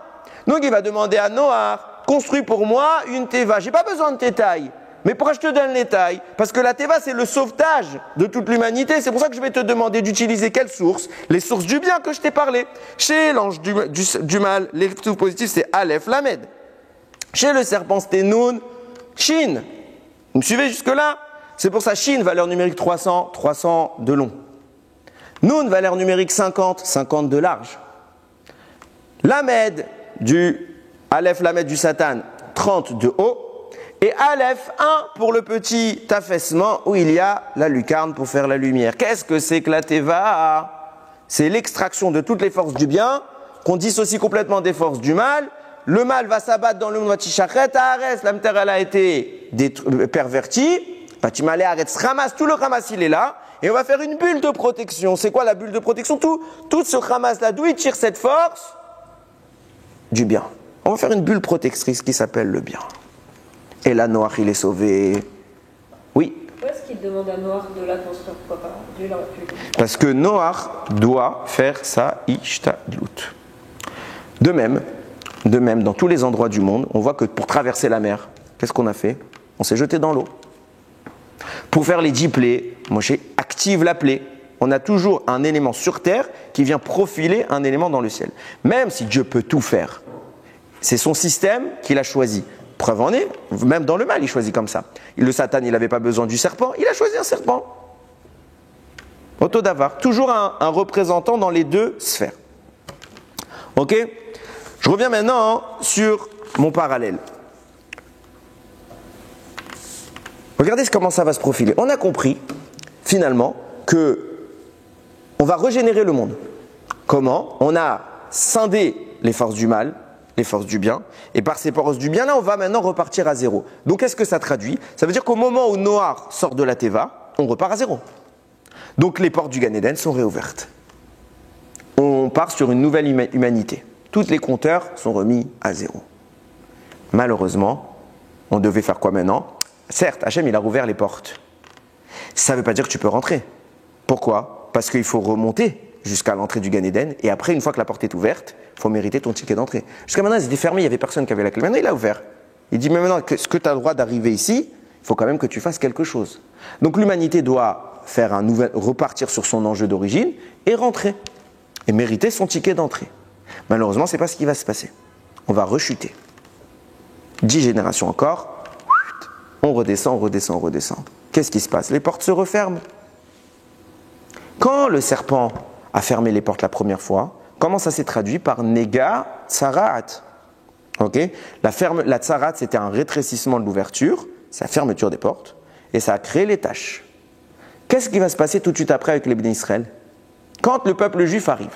Donc il va demander à Noah, construis pour moi une teva. J'ai pas besoin de tes tailles. Mais pourquoi je te donne les tailles? Parce que la teva, c'est le sauvetage de toute l'humanité. C'est pour ça que je vais te demander d'utiliser quelles sources? Les sources du bien que je t'ai parlé. Chez l'ange du mal, les sources positives, c'est Aleph Lamed. Chez le serpent, c'était Nun, Shin. Vous me suivez jusque-là? C'est pour ça, Shin, valeur numérique 300, 300 de long. Nun, valeur numérique 50, 50 de large. Lamed, du Aleph Lamed du Satan, 30 de haut, et Aleph 1 pour le petit affaissement où il y a la lucarne pour faire la lumière. Qu'est-ce que c'est que la Teva? C'est l'extraction de toutes les forces du bien, qu'on dissocie complètement des forces du mal. Le mal va s'abattre dans le monde, la terre elle a été pervertie, tout le Hamas il est là, et on va faire une bulle de protection. C'est quoi la bulle de protection? Tout ce Hamas là, d'où il tire cette force? Du bien. On va faire une bulle protectrice qui s'appelle le bien. Et là, Noach, il est sauvé. Oui. Pourquoi est-ce qu'il demande à Noach de la construire? Pourquoi pas? Dieu l'aurait pu. Parce que Noach doit faire sa ishtadlut. De même, dans tous les endroits du monde, on voit que pour traverser la mer, qu'est-ce qu'on a fait? On s'est jeté dans l'eau. Pour faire les 10 plaies, Moshe active la plaie. on a toujours un élément sur terre qui vient profiler un élément dans le ciel. Même si Dieu peut tout faire, c'est son système qu'il a choisi. Preuve en est, même dans le mal, il choisit comme ça. Le Satan, il n'avait pas besoin du serpent, il a choisi un serpent. Auto d'avar, toujours un représentant dans les deux sphères. Ok? Je reviens maintenant sur mon parallèle. Regardez comment ça va se profiler. On a compris, finalement, que on va régénérer le monde. Comment? On a scindé les forces du mal, les forces du bien, et par ces forces du bien, là, on va maintenant repartir à zéro. Donc, qu'est-ce que ça traduit? Ça veut dire qu'au moment où Noah sort de la Teva, on repart à zéro. Donc, les portes du Gan Eden sont réouvertes. On part sur une nouvelle humanité. Tous les compteurs sont remis à zéro. Malheureusement, on devait faire quoi maintenant? Certes, Hachem, il a rouvert les portes. Ça ne veut pas dire que tu peux rentrer. Pourquoi? Parce qu'il faut remonter jusqu'à l'entrée du Gan Eden, et après, une fois que la porte est ouverte, il faut mériter ton ticket d'entrée. Jusqu'à maintenant, ils étaient fermés, il n'y avait personne qui avait la clé. Maintenant, il a ouvert. Il dit, mais maintenant, est-ce que tu as le droit d'arriver ici? Il faut quand même que tu fasses quelque chose. Donc l'humanité doit faire repartir sur son enjeu d'origine et rentrer. Et mériter son ticket d'entrée. Malheureusement, ce n'est pas ce qui va se passer. On va rechuter. 10 générations encore, on redescend, on redescend, on redescend. Qu'est-ce qui se passe? Les portes se referment. Quand le serpent a fermé les portes la première fois, comment ça s'est traduit? Par Nega Tsarat. Okay? La Tsarat, c'était un rétrécissement de l'ouverture, c'est la fermeture des portes, et ça a créé les taches. Qu'est-ce qui va se passer tout de suite après avec les Bnei Israël? Quand le peuple juif arrive,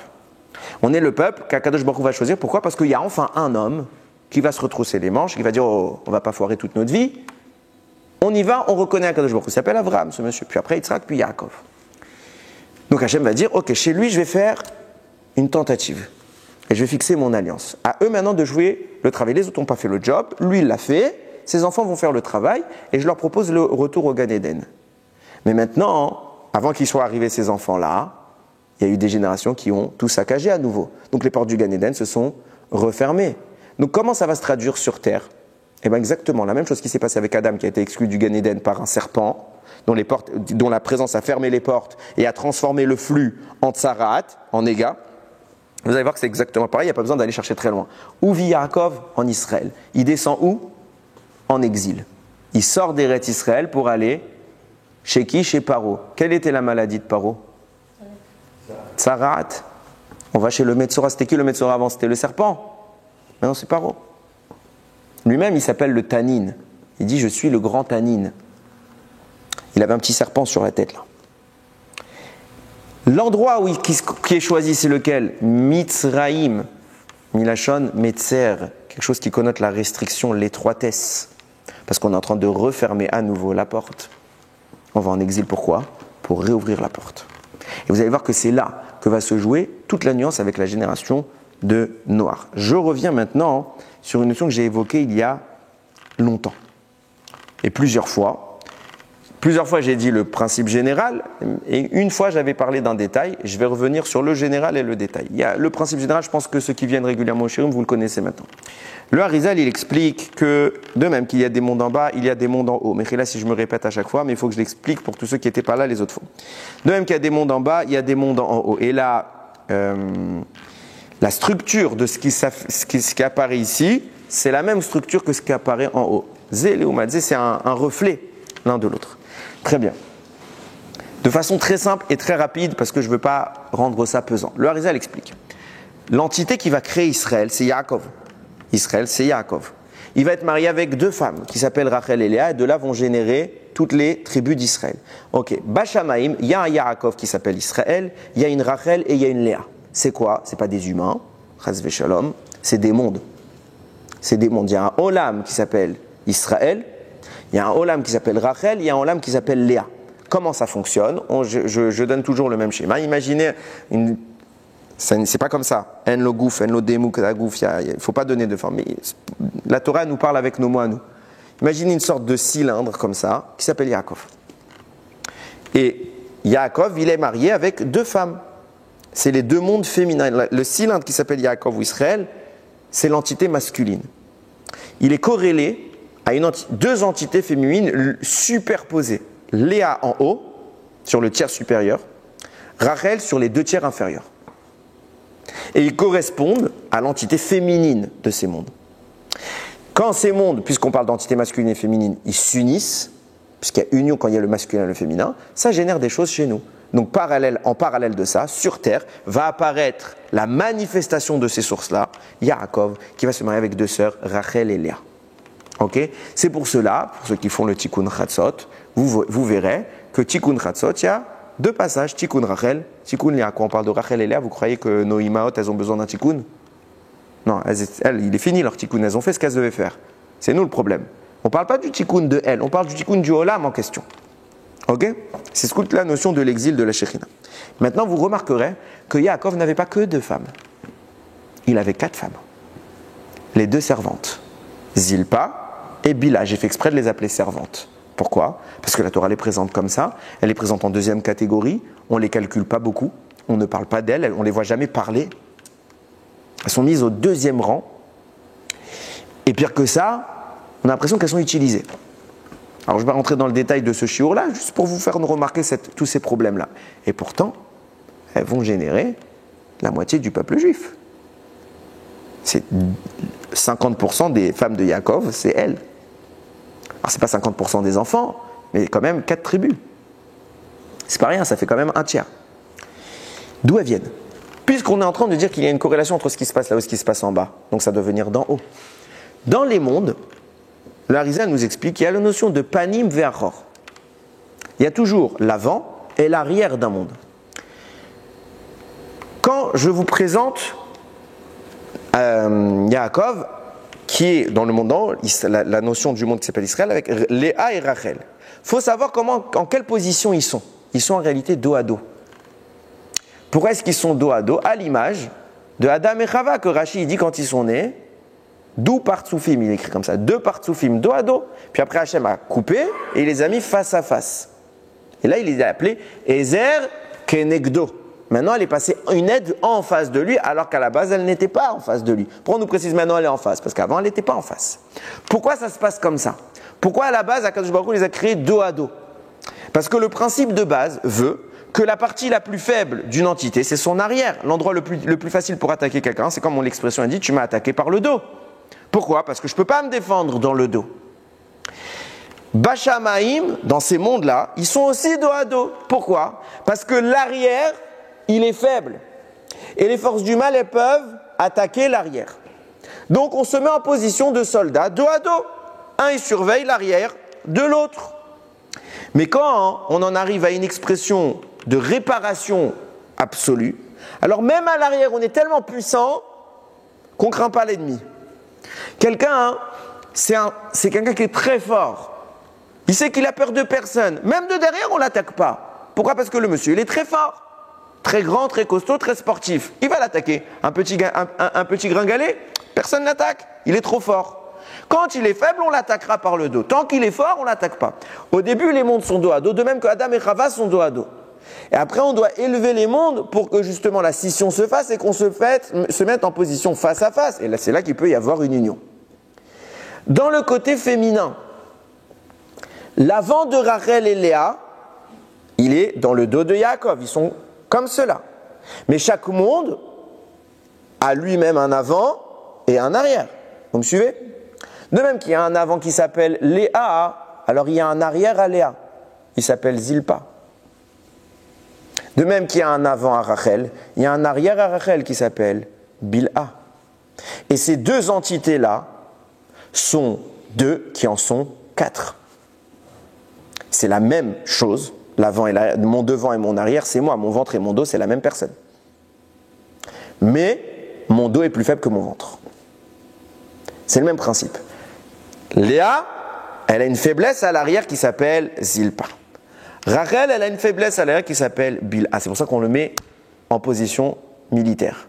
on est le peuple qu'Akadosh Baruch Hu va choisir. Pourquoi? Parce qu'il y a enfin un homme qui va se retrousser les manches, qui va dire oh, on ne va pas foirer toute notre vie. On y va, on reconnaît Akadosh Baruch Hu. Il s'appelle Abraham, ce monsieur. Puis après Yitzhak, puis Yaakov. Donc Hachem va dire ok, chez lui, je vais faire une tentative. Et je vais fixer mon alliance. À eux maintenant de jouer le travail. Les autres n'ont pas fait le job. Lui, il l'a fait. Ses enfants vont faire le travail. Et je leur propose le retour au Gan Eden. Mais maintenant, avant qu'ils soient arrivés ces enfants-là, il y a eu des générations qui ont tout saccagé à nouveau. Donc les portes du Gan Eden se sont refermées. Donc comment ça va se traduire sur Terre? Eh bien exactement la même chose qui s'est passée avec Adam qui a été exclu du Gan Eden par un serpent, dont la présence a fermé les portes et a transformé le flux en Tsarat, en Néga. Vous allez voir que c'est exactement pareil, il n'y a pas besoin d'aller chercher très loin. Où vit Yaakov? En Israël. Il descend où? En exil. Il sort d'Eretz Israël pour aller chez qui? Chez Paro. Quelle était la maladie de Paro? Tsarat. On va chez le Metzora. C'était qui le Metzora avant? C'était le serpent. Maintenant c'est Paro. Lui-même il s'appelle le Tanin. Il dit je suis le grand Tanin. Il avait un petit serpent sur la tête là. L'endroit qui est choisi c'est lequel? Mitzraïm. Milachon Metzer. Quelque chose qui connote la restriction, l'étroitesse. Parce qu'on est en train de refermer à nouveau la porte. On va en exil pourquoi? Pour réouvrir la porte. Et vous allez voir que c'est là que va se jouer toute la nuance avec la génération de Noach. Je reviens maintenant sur une notion que j'ai évoquée il y a longtemps. Et plusieurs fois j'ai dit le principe général, et une fois j'avais parlé d'un détail. Je vais revenir sur le général et le détail. Il y a le principe général, je pense que ceux qui viennent régulièrement au Shirim, vous le connaissez maintenant. Le Harizal, il explique que, de même qu'il y a des mondes en bas, il y a des mondes en haut. Mais là, si je me répète à chaque fois, mais il faut que je l'explique pour tous ceux qui n'étaient pas là les autres fois. De même qu'il y a des mondes en bas, il y a des mondes en haut. Et là, la structure de ce qui apparaît ici, c'est la même structure que ce qui apparaît en haut. Zé, Léoumadze, c'est un reflet l'un de l'autre. Très bien. De façon très simple et très rapide, parce que je ne veux pas rendre ça pesant. Le Harizal explique. L'entité qui va créer Israël, c'est Yaakov. Israël, c'est Yaakov. Il va être marié avec deux femmes qui s'appellent Rachel et Léa, et de là vont générer toutes les tribus d'Israël. Ok, Bashamaïm, il y a un Yaakov qui s'appelle Israël, il y a une Rachel et il y a une Léa. C'est quoi? C'est pas des humains, Chas v'Shalom, c'est des mondes. C'est des mondes. Il y a un Olam qui s'appelle Israël, il y a un Olam qui s'appelle Rachel, il y a un Olam qui s'appelle Léa. Comment ça fonctionne? Je donne toujours le même schéma. Imaginez c'est pas comme ça. En lo gouf, en lo demouk, la gouf, il ne faut pas donner de forme. Mais la Torah nous parle avec nos mots à nous. Imaginez une sorte de cylindre comme ça, qui s'appelle Yaakov. Et Yaakov, il est marié avec deux femmes. C'est les deux mondes féminins. Le cylindre qui s'appelle Yaakov ou Israël, c'est l'entité masculine. Il est corrélé à deux entités féminines superposées. Léa en haut, sur le tiers supérieur. Rachel sur les 2 tiers inférieurs. Et ils correspondent à l'entité féminine de ces mondes. Quand ces mondes, puisqu'on parle d'entité masculine et féminine, ils s'unissent, puisqu'il y a union quand il y a le masculin et le féminin, ça génère des choses chez nous. Donc en parallèle de ça, sur Terre, va apparaître la manifestation de ces sources-là, Yaakov, qui va se marier avec 2 sœurs, Rachel et Léa. Okay, c'est pour cela, pour ceux qui font le Tikkun Chatzot, vous verrez que Tikkun Chatzot, il y a 2 passages, Tikkun Rachel, Tikkun Léa. Quand on parle de Rachel et Léa, vous croyez que nos imaot, elles ont besoin d'un Tikkun? Non, elles, il est fini leur Tikkun, elles ont fait ce qu'elles devaient faire. C'est nous le problème. On ne parle pas du Tikkun de elles, on parle du Tikkun du Olam en question. Ok? C'est toute la notion de l'exil de la Shekhinah. Maintenant, vous remarquerez que Yaakov n'avait pas que 2 femmes. Il avait 4 femmes. Les 2 servantes, Zilpa et Bila. J'ai fait exprès de les appeler servantes. Pourquoi? Parce que la Torah les présente comme ça. Elle les présente en 2e catégorie. On ne les calcule pas beaucoup. On ne parle pas d'elles. On ne les voit jamais parler. Elles sont mises au 2e rang. Et pire que ça, on a l'impression qu'elles sont utilisées. Alors je vais rentrer dans le détail de ce shiur-là, juste pour vous faire remarquer tous ces problèmes-là. Et pourtant, elles vont générer la moitié du peuple juif. C'est 50% des femmes de Yaakov, c'est elles. Alors c'est pas 50% des enfants, mais quand même 4 tribus. C'est pas rien, ça fait quand même 1/3. D'où elles viennent? Puisqu'on est en train de dire qu'il y a une corrélation entre ce qui se passe là-haut et ce qui se passe en bas, donc ça doit venir d'en haut. Dans les mondes, l'Arizal nous explique qu'il y a la notion de panim ve'achor. Il y a toujours l'avant et l'arrière d'un monde. Quand je vous présente Yaakov, qui est dans le monde d'en haut, la notion du monde qui s'appelle Israël, avec Léa et Rachel. Il faut savoir en quelle position ils sont. Ils sont en réalité dos à dos. Pourquoi est-ce qu'ils sont dos à dos? À l'image de Adam et Chava, que Rashi dit quand ils sont nés, d'où partsoufim, il écrit comme ça, 2 partsoufim dos à dos. Puis après Hachem a coupé et il les a mis face à face. Et là il les a appelés Ezer Kenegdo. Maintenant elle est passée une aide en face de lui alors qu'à la base elle n'était pas en face de lui. Pourquoi on nous précise maintenant elle est en face? Parce qu'avant elle n'était pas en face. Pourquoi ça se passe comme ça? Pourquoi à la base Akadosh Baruch Hu les a créés dos à dos? Parce que le principe de base veut que la partie la plus faible d'une entité c'est son arrière. L'endroit le plus facile pour attaquer quelqu'un, c'est comme l'expression a dit, tu m'as attaqué par le dos. Pourquoi? Parce que je ne peux pas me défendre dans le dos. Bashamaïm, dans ces mondes-là, ils sont aussi dos à dos. Pourquoi? Parce que l'arrière, il est faible. Et les forces du mal, elles peuvent attaquer l'arrière. Donc on se met en position de soldats dos à dos. Un, il surveille l'arrière de l'autre. Mais quand on en arrive à une expression de réparation absolue, alors même à l'arrière, on est tellement puissant qu'on ne craint pas l'ennemi. Quelqu'un, c'est quelqu'un qui est très fort. Il sait qu'il a peur de personne. Même de derrière, on ne l'attaque pas. Pourquoi? Parce que le monsieur, il est très fort. Très grand, très costaud, très sportif. Il va l'attaquer. Un petit gringalet, personne ne l'attaque. Il est trop fort. Quand il est faible, on l'attaquera par le dos. Tant qu'il est fort, on ne l'attaque pas. Au début, les mondes sont dos à dos, de même que Adam et Chava sont dos à dos. Et après, on doit élever les mondes pour que justement la scission se fasse et qu'on se mette en position face à face. Et là, c'est là qu'il peut y avoir une union. Dans le côté féminin, l'avant de Rachel et Léa, il est dans le dos de Yaakov. Ils sont comme cela. Mais chaque monde a lui-même un avant et un arrière. Vous me suivez? De même qu'il y a un avant qui s'appelle Léa, alors il y a un arrière à Léa. Il s'appelle Zilpa. De même qu'il y a un avant à Rachel, il y a un arrière à Rachel qui s'appelle Bilha. Et ces 2 entités-là sont 2 qui en sont 4. C'est la même chose, l'avant et l'arrière, mon devant et mon arrière, c'est moi, mon ventre et mon dos, c'est la même personne. Mais mon dos est plus faible que mon ventre. C'est le même principe. Léa, elle a une faiblesse à l'arrière qui s'appelle Zilpa. Rachel, elle a une faiblesse à l'arrière qui s'appelle Bilha. C'est pour ça qu'on le met en position militaire.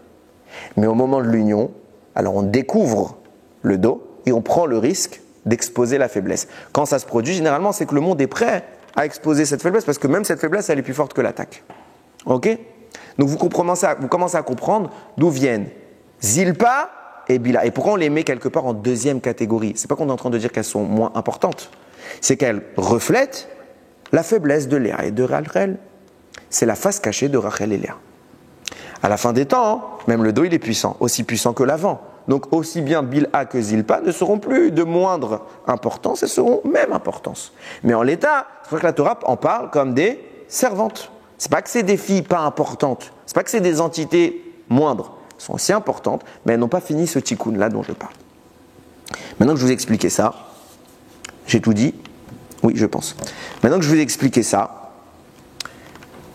Mais au moment de l'union, alors on découvre le dos et on prend le risque d'exposer la faiblesse. Quand ça se produit, généralement, c'est que le monde est prêt à exposer cette faiblesse parce que même cette faiblesse, elle est plus forte que l'attaque. Ok? Donc vous commencez à comprendre d'où viennent Zilpa et Bilha. Et pourquoi on les met quelque part en 2e catégorie? C'est pas qu'on est en train de dire qu'elles sont moins importantes. C'est qu'elles reflètent la faiblesse de Léa et de Rachel. c'est la face cachée de Rachel et Léa. À la fin des temps, même le dos il est puissant, aussi puissant que l'avant. Donc aussi bien Bilha que Zilpa ne seront plus de moindre importance, elles seront même importance. Mais en l'état, c'est pour ça que la Torah en parle comme des servantes. C'est pas que c'est des filles pas importantes, c'est pas que c'est des entités moindres. Elles sont aussi importantes, mais elles n'ont pas fini ce tikkun là dont je parle. Maintenant que je vous ai expliqué ça, j'ai tout dit. Oui, je pense. Maintenant que je vous ai expliqué ça,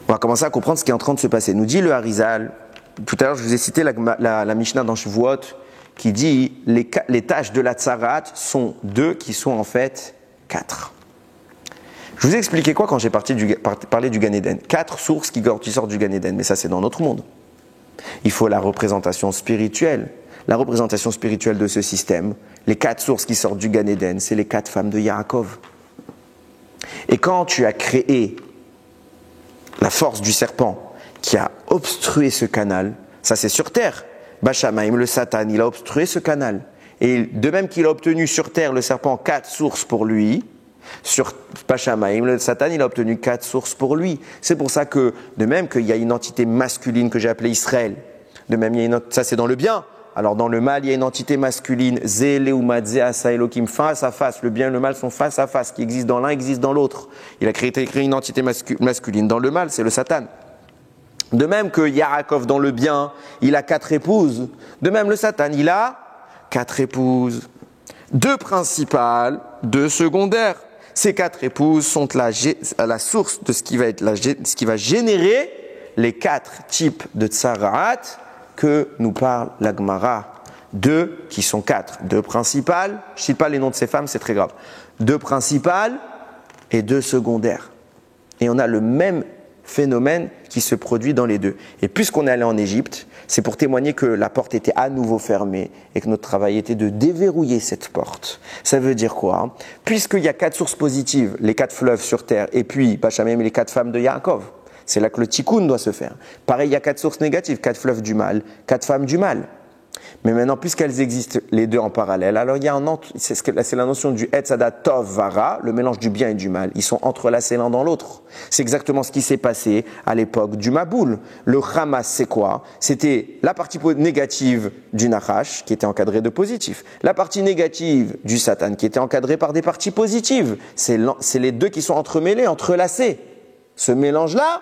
on va commencer à comprendre ce qui est en train de se passer. Nous dit le Harizal, tout à l'heure je vous ai cité la Mishnah dans Shavuot, qui dit les tâches de la tsarat sont 2 qui sont en fait 4. Je vous ai expliqué quoi quand j'ai parlé du Gan Eden? 4 sources qui sortent du Gan Eden, mais ça c'est dans notre monde. Il faut la représentation spirituelle. La représentation spirituelle de ce système, les 4 sources qui sortent du Gan Eden, c'est les 4 femmes de Yaakov. Et quand tu as créé la force du serpent qui a obstrué ce canal, ça c'est sur terre. Bashamaim, le Satan, il a obstrué ce canal. Et de même qu'il a obtenu sur terre, le serpent, 4 sources pour lui, sur Bashamaim, le Satan, il a obtenu 4 sources pour lui. C'est pour ça que, de même qu'il y a une entité masculine que j'ai appelée Israël, de même, ça c'est dans le bien. Alors dans le mal, il y a une entité masculine, Zéléoumadze Elohim, face à face. Le bien et le mal sont face à face, qui existe dans l'un, existe dans l'autre. Il a créé une entité masculine. Dans le mal, c'est le Satan. De même que Yaakov dans le bien, il a 4 épouses. De même, le Satan, il a 4 épouses. 2 principales, 2 secondaires. Ces 4 épouses sont la source de ce qui va générer les 4 types de tsaraat que nous parle la Gemara. 2 qui sont 4. 2 principales, je ne cite pas les noms de ces femmes, c'est très grave. 2 principales et 2 secondaires. Et on a le même phénomène qui se produit dans les deux. Et puisqu'on est allé en Égypte, c'est pour témoigner que la porte était à nouveau fermée et que notre travail était de déverrouiller cette porte. Ça veut dire quoi? Puisqu'il y a 4 sources positives, les 4 fleuves sur terre, et puis, Bachamim, les 4 femmes de Yaakov. C'est là que le tikkun doit se faire. Pareil, il y a 4 sources négatives, 4 fleuves du mal, 4 femmes du mal. Mais maintenant, puisqu'elles existent les deux en parallèle, alors il y a c'est la notion du Etzadat Tov Vara, le mélange du bien et du mal. Ils sont entrelacés l'un dans l'autre. C'est exactement ce qui s'est passé à l'époque du Maboul. Le Hamas, c'est quoi? C'était la partie négative du Nachash, qui était encadrée de positif. La partie négative du Satan, qui était encadrée par des parties positives. C'est les deux qui sont entremêlés, entrelacés. Ce mélange-là,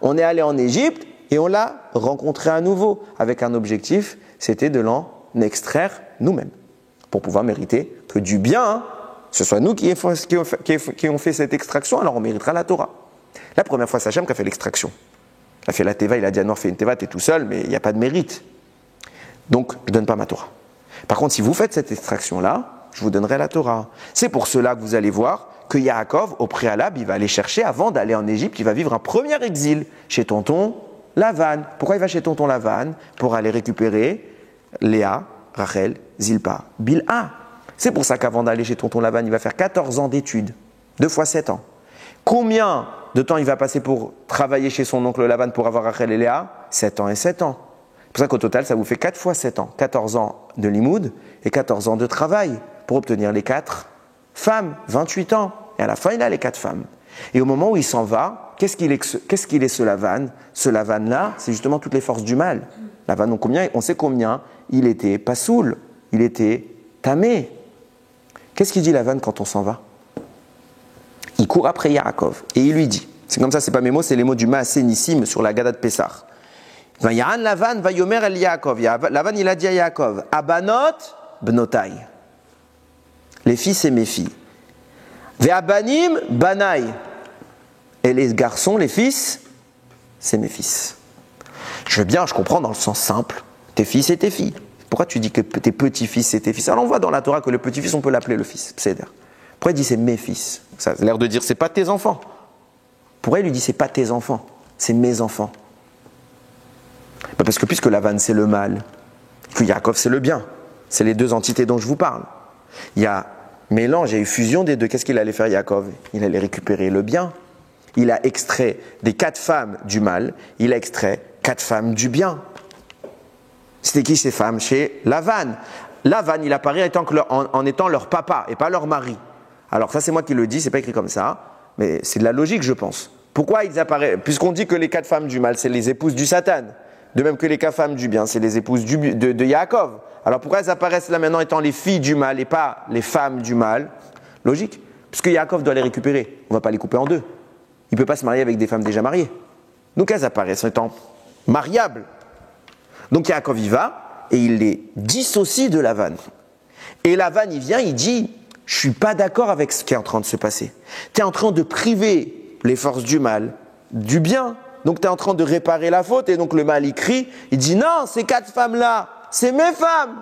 on est allé en Égypte et on l'a rencontré à nouveau avec un objectif, c'était de l'en extraire nous-mêmes, pour pouvoir mériter que du bien, ce soit nous qui ont fait cette extraction, alors on méritera la Torah. La première fois, c'est Hachem qui a fait l'extraction. Il a fait la Teva, il a dit à Noir, fais une Teva, t'es tout seul, mais il n'y a pas de mérite. Donc, je ne donne pas ma Torah. Par contre, si vous faites cette extraction-là, je vous donnerai la Torah. C'est pour cela que vous allez voir que Yaakov, au préalable, il va aller chercher, avant d'aller en Égypte, il va vivre un premier exil chez tonton Lavan. Pourquoi il va chez tonton Lavan? Pour aller récupérer Léa, Rachel, Zilpa, Bilha. C'est pour ça qu'avant d'aller chez tonton Lavan, il va faire 14 ans d'études, 2 fois 7 ans. Combien de temps il va passer pour travailler chez son oncle Lavan pour avoir Rachel et Léa? 7 ans et 7 ans. C'est pour ça qu'au total, ça vous fait 4 fois 7 ans. 14 ans de limoud et 14 ans de travail pour obtenir les 4 femmes, 28 ans. Et à la fin, il a les 4 femmes. Et au moment où il s'en va, qu'est-ce qu'il est ce Lavan? Ce Lavan-là, c'est justement toutes les forces du mal. Lavan, on sait combien il était pasoul, il était tamé. Qu'est-ce qu'il dit Lavan quand on s'en va? Il court après Yaakov et il lui dit, c'est comme ça, c'est pas mes mots, c'est les mots du Maaseh Nissim sur la Gada de Pessah. Vayaran Lavan vayomer el Yaakov. Lavan, il a dit à Yaakov, Abanot bnotai. Les filles, c'est mes filles. Ve'abanim banai. Et les garçons, les fils, c'est mes fils. Je comprends dans le sens simple. Tes fils, c'est tes filles. Pourquoi tu dis que tes petits-fils, c'est tes fils? Alors on voit dans la Torah que le petit-fils, on peut l'appeler le fils. Pourquoi il dit c'est mes fils? Ça a l'air de dire c'est pas tes enfants. Pourquoi il lui dit c'est pas tes enfants, c'est mes enfants? Parce que puisque Lavan c'est le mal, que Yaakov c'est le bien, c'est les deux entités dont je vous parle. Il y a mélange, il y a eu fusion des deux. Qu'est-ce qu'il allait faire Yaakov? Il allait récupérer le bien. Il a extrait des 4 femmes du mal, il a extrait 4 femmes du bien. C'était qui ces femmes? Chez Lavan. Lavan, il apparaît en étant leur papa et pas leur mari. Alors ça c'est moi qui le dis, c'est pas écrit comme ça, mais c'est de la logique je pense. Pourquoi ils apparaissent? Puisqu'on dit que les 4 femmes du mal, c'est les épouses du Satan. De même que les 4 femmes du bien, c'est les épouses de Yaakov. Alors pourquoi elles apparaissent là maintenant étant les filles du mal et pas les femmes du mal? Logique. Puisque Yaakov doit les récupérer. On ne va pas les couper en deux. Il ne peut pas se marier avec des femmes déjà mariées. Donc elles apparaissent étant mariables. Donc Yaakov y va et il les dissocie de Lavan. Et Lavan il vient, il dit, je ne suis pas d'accord avec ce qui est en train de se passer. Tu es en train de priver les forces du mal du bien. Donc tu es en train de réparer la faute. Et donc le mal il crie, il dit non, ces 4 femmes-là, c'est mes femmes.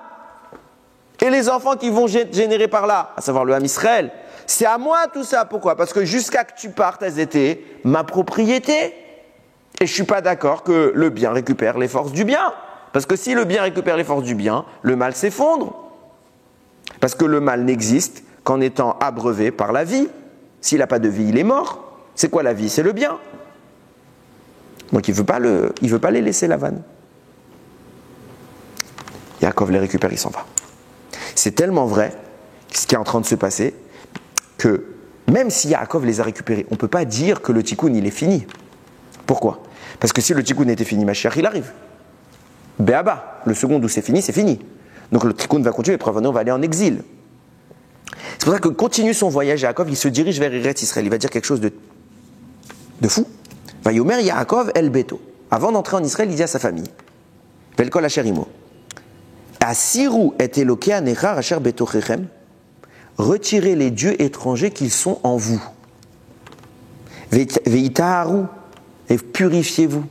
Et les enfants qui vont générer par là, à savoir le Ham Israël, c'est à moi tout ça. Pourquoi? Parce que jusqu'à que tu partes, elles étaient ma propriété. Et je ne suis pas d'accord que le bien récupère les forces du bien. Parce que si le bien récupère les forces du bien, le mal s'effondre. Parce que le mal n'existe qu'en étant abreuvé par la vie. S'il n'a pas de vie, il est mort. C'est quoi la vie? C'est le bien. Donc il ne veut pas les laisser Lavan. Yaakov les récupère, il s'en va. C'est tellement vrai ce qui est en train de se passer que même si Yaakov les a récupérés, on ne peut pas dire que le tikkun il est fini. Pourquoi? Parce que si le tikkun était fini, Mashiach il arrive. Béaba, le second où c'est fini, c'est fini. Donc le tikkun va continuer, on va aller en exil. C'est pour ça que continue son voyage Yaakov, il se dirige vers Eretz Israël. Il va dire quelque chose de fou. Vayomer Yaakov el Beto. Avant d'entrer en Israël, il dit à sa famille, Velkol asher imo. Asiru et Eloké nechar asher betochechem. Retirez les dieux étrangers qu'ils sont en vous. Veitaharu, et purifiez-vous.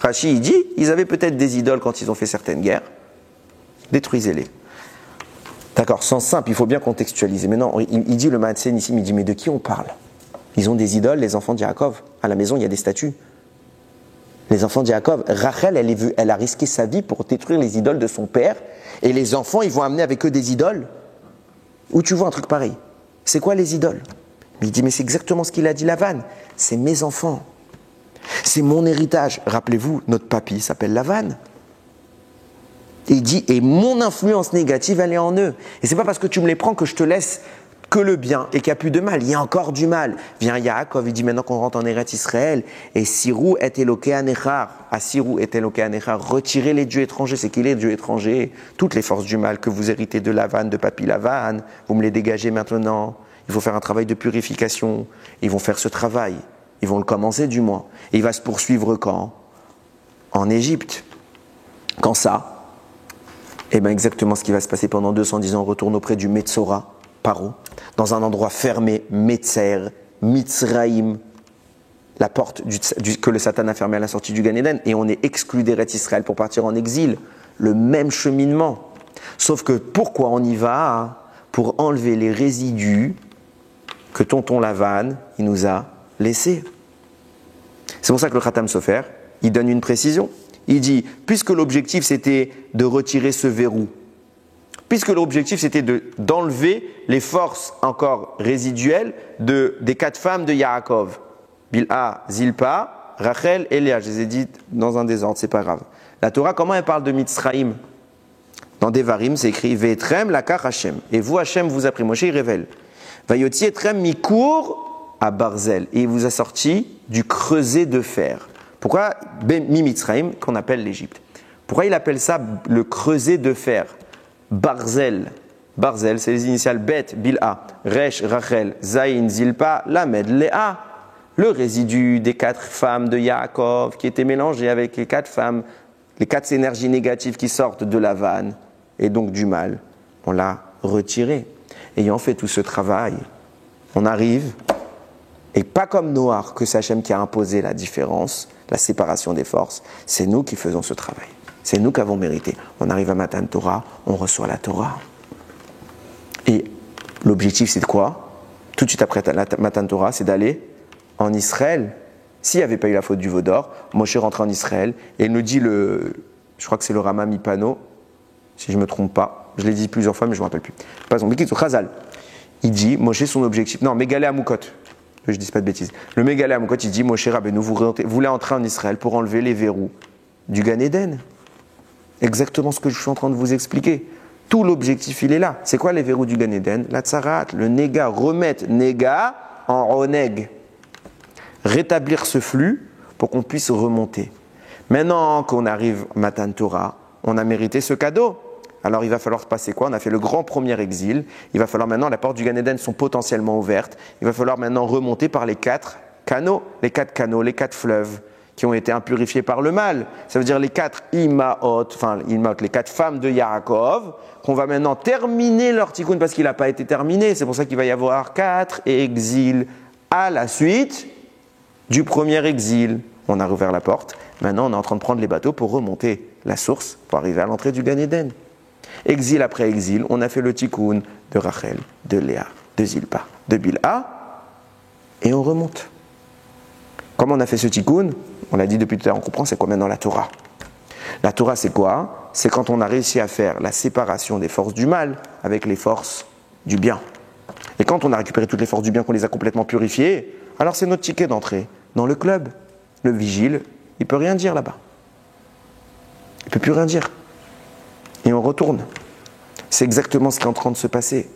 Rashi il dit, ils avaient peut-être des idoles quand ils ont fait certaines guerres. Détruisez-les. D'accord, sens simple, il faut bien contextualiser. Mais non, il dit le Maatsen ici, il dit, mais de qui on parle? Ils ont des idoles, les enfants de Yaakov. À la maison, il y a des statues. Les enfants de Yaakov, Rachel, elle a risqué sa vie pour détruire les idoles de son père. Et les enfants, ils vont amener avec eux des idoles. Où tu vois un truc pareil? C'est quoi les idoles? Il dit, mais c'est exactement ce qu'il a dit Lavan. C'est mes enfants. C'est mon héritage. Rappelez-vous, notre papy s'appelle Lavan. Et il dit, et mon influence négative, elle est en eux. Et c'est pas parce que tu me les prends que je te laisse que le bien et qu'il n'y a plus de mal. Il y a encore du mal. Vient Yaakov, il dit maintenant qu'on rentre en Eretz Israël. Et Sirou et Eloké Anechar. À Sirou et Eloké Anechar. Retirez les dieux étrangers. C'est qui les dieux étrangers? Toutes les forces du mal que vous héritez de Lavan, de Papy Lavan. Vous me les dégagez maintenant. Il faut faire un travail de purification. Ils vont faire ce travail. Ils vont le commencer du moins. Et il va se poursuivre quand? En Égypte. Quand ça? Eh bien exactement ce qui va se passer pendant 210 ans. On retourne auprès du Metzora, Paro, dans un endroit fermé, Metzer, Mitzraïm, la porte que le Satan a fermée à la sortie du Gan Eden, et on est exclu d'Eretz Israël pour partir en exil. Le même cheminement. Sauf que pourquoi on y va? Pour enlever les résidus que tonton Lavan, il nous a laissés. C'est pour ça que le Khatam Sofer, il donne une précision. Il dit, puisque l'objectif c'était de retirer ce verrou, puisque l'objectif c'était d'enlever les forces encore résiduelles des 4 femmes de Yaakov, Bilha, Zilpa, Rachel et Léa, je les ai dites dans un désordre, c'est pas grave. La Torah, comment elle parle de Mitzraïm? Dans Devarim, c'est écrit, Ve'etrem lakach Hashem, et vous Hashem vous a pris, Moshe il révèle, Vayotzi etrem mikur à Barzel, et il vous a sorti du creuset de fer. Pourquoi Mimitzraïm, qu'on appelle l'Égypte? Pourquoi il appelle ça le creuset de fer? Barzel. Barzel, c'est les initiales Bet, Bilha, Resh, Rachel, Zayin, Zilpa, Lamed, Léa. Le résidu des 4 femmes de Yaakov qui étaient mélangées avec les 4 femmes, les 4 énergies négatives qui sortent de la vanne et donc du mal. On l'a retiré. Ayant fait tout ce travail, on arrive, et pas comme Noach, que c'est Hachem qui a imposé la différence, la séparation des forces, c'est nous qui faisons ce travail. C'est nous qui avons mérité. On arrive à Matan Torah, on reçoit la Torah. Et l'objectif, c'est de quoi? Tout de suite après la Matan Torah, c'est d'aller en Israël. S'il n'y avait pas eu la faute du veau d'or, Moshe rentre en Israël et il nous dit je crois que c'est le Rama Mipano, si je ne me trompe pas. Je l'ai dit plusieurs fois, mais je ne me rappelle plus. Par exemple, Chazal, il dit, Moshe, son objectif, non, Mégalé Amoukot, que je ne dise pas de bêtises. Le Mégalé Amoukot, il dit, Moshe Rabbeinu, vous voulez entrer en Israël pour enlever les verrous du Gan Eden. Exactement ce que je suis en train de vous expliquer. Tout l'objectif, il est là. C'est quoi les verrous du Gan Eden? La tsarat, le néga, remettre néga en oneg. rétablir ce flux pour qu'on puisse remonter. Maintenant qu'on arrive à Matan Torah, on a mérité ce cadeau. Alors il va falloir se passer quoi? On a fait le grand premier exil. Il va falloir maintenant, les portes du Gan Eden sont potentiellement ouvertes. Il va falloir maintenant remonter par les 4 canaux, les 4 fleuves qui ont été impurifiés par le mal. Ça veut dire les 4 Imaot, les 4 femmes de Yaakov, qu'on va maintenant terminer leur tikkun parce qu'il n'a pas été terminé. C'est pour ça qu'il va y avoir 4 exils à la suite du premier exil. On a rouvert la porte. Maintenant, on est en train de prendre les bateaux pour remonter la source pour arriver à l'entrée du Gan Eden. Exil après exil, on a fait le tikkun de Rachel, de Léa, de Zilpa, de Bilha, et on remonte. Comment on a fait ce tikkun? On l'a dit depuis tout à l'heure, on comprend, c'est quoi maintenant la Torah? La Torah, c'est quoi? C'est quand on a réussi à faire la séparation des forces du mal avec les forces du bien. Et quand on a récupéré toutes les forces du bien, qu'on les a complètement purifiées, alors c'est notre ticket d'entrée dans le club. Le vigile, il ne peut rien dire là-bas. Il ne peut plus rien dire. Et on retourne. C'est exactement ce qui est en train de se passer.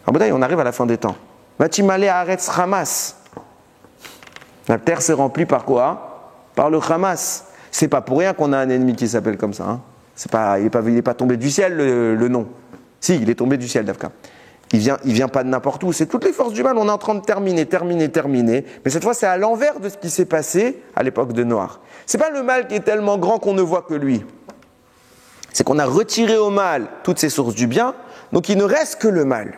On arrive à la fin des temps. Vatimale Haaretz Hamas. La terre s'est remplie par quoi? Par le Hamas. C'est pas pour rien qu'on a un ennemi qui s'appelle comme ça. Hein. Il n'est pas tombé du ciel, le nom. Si, il est tombé du ciel, Davka. Il vient pas de n'importe où. C'est toutes les forces du mal. On est en train de terminer. Mais cette fois, c'est à l'envers de ce qui s'est passé à l'époque de Noir. C'est pas le mal qui est tellement grand qu'on ne voit que lui. C'est qu'on a retiré au mal toutes ces sources du bien, donc il ne reste que le mal.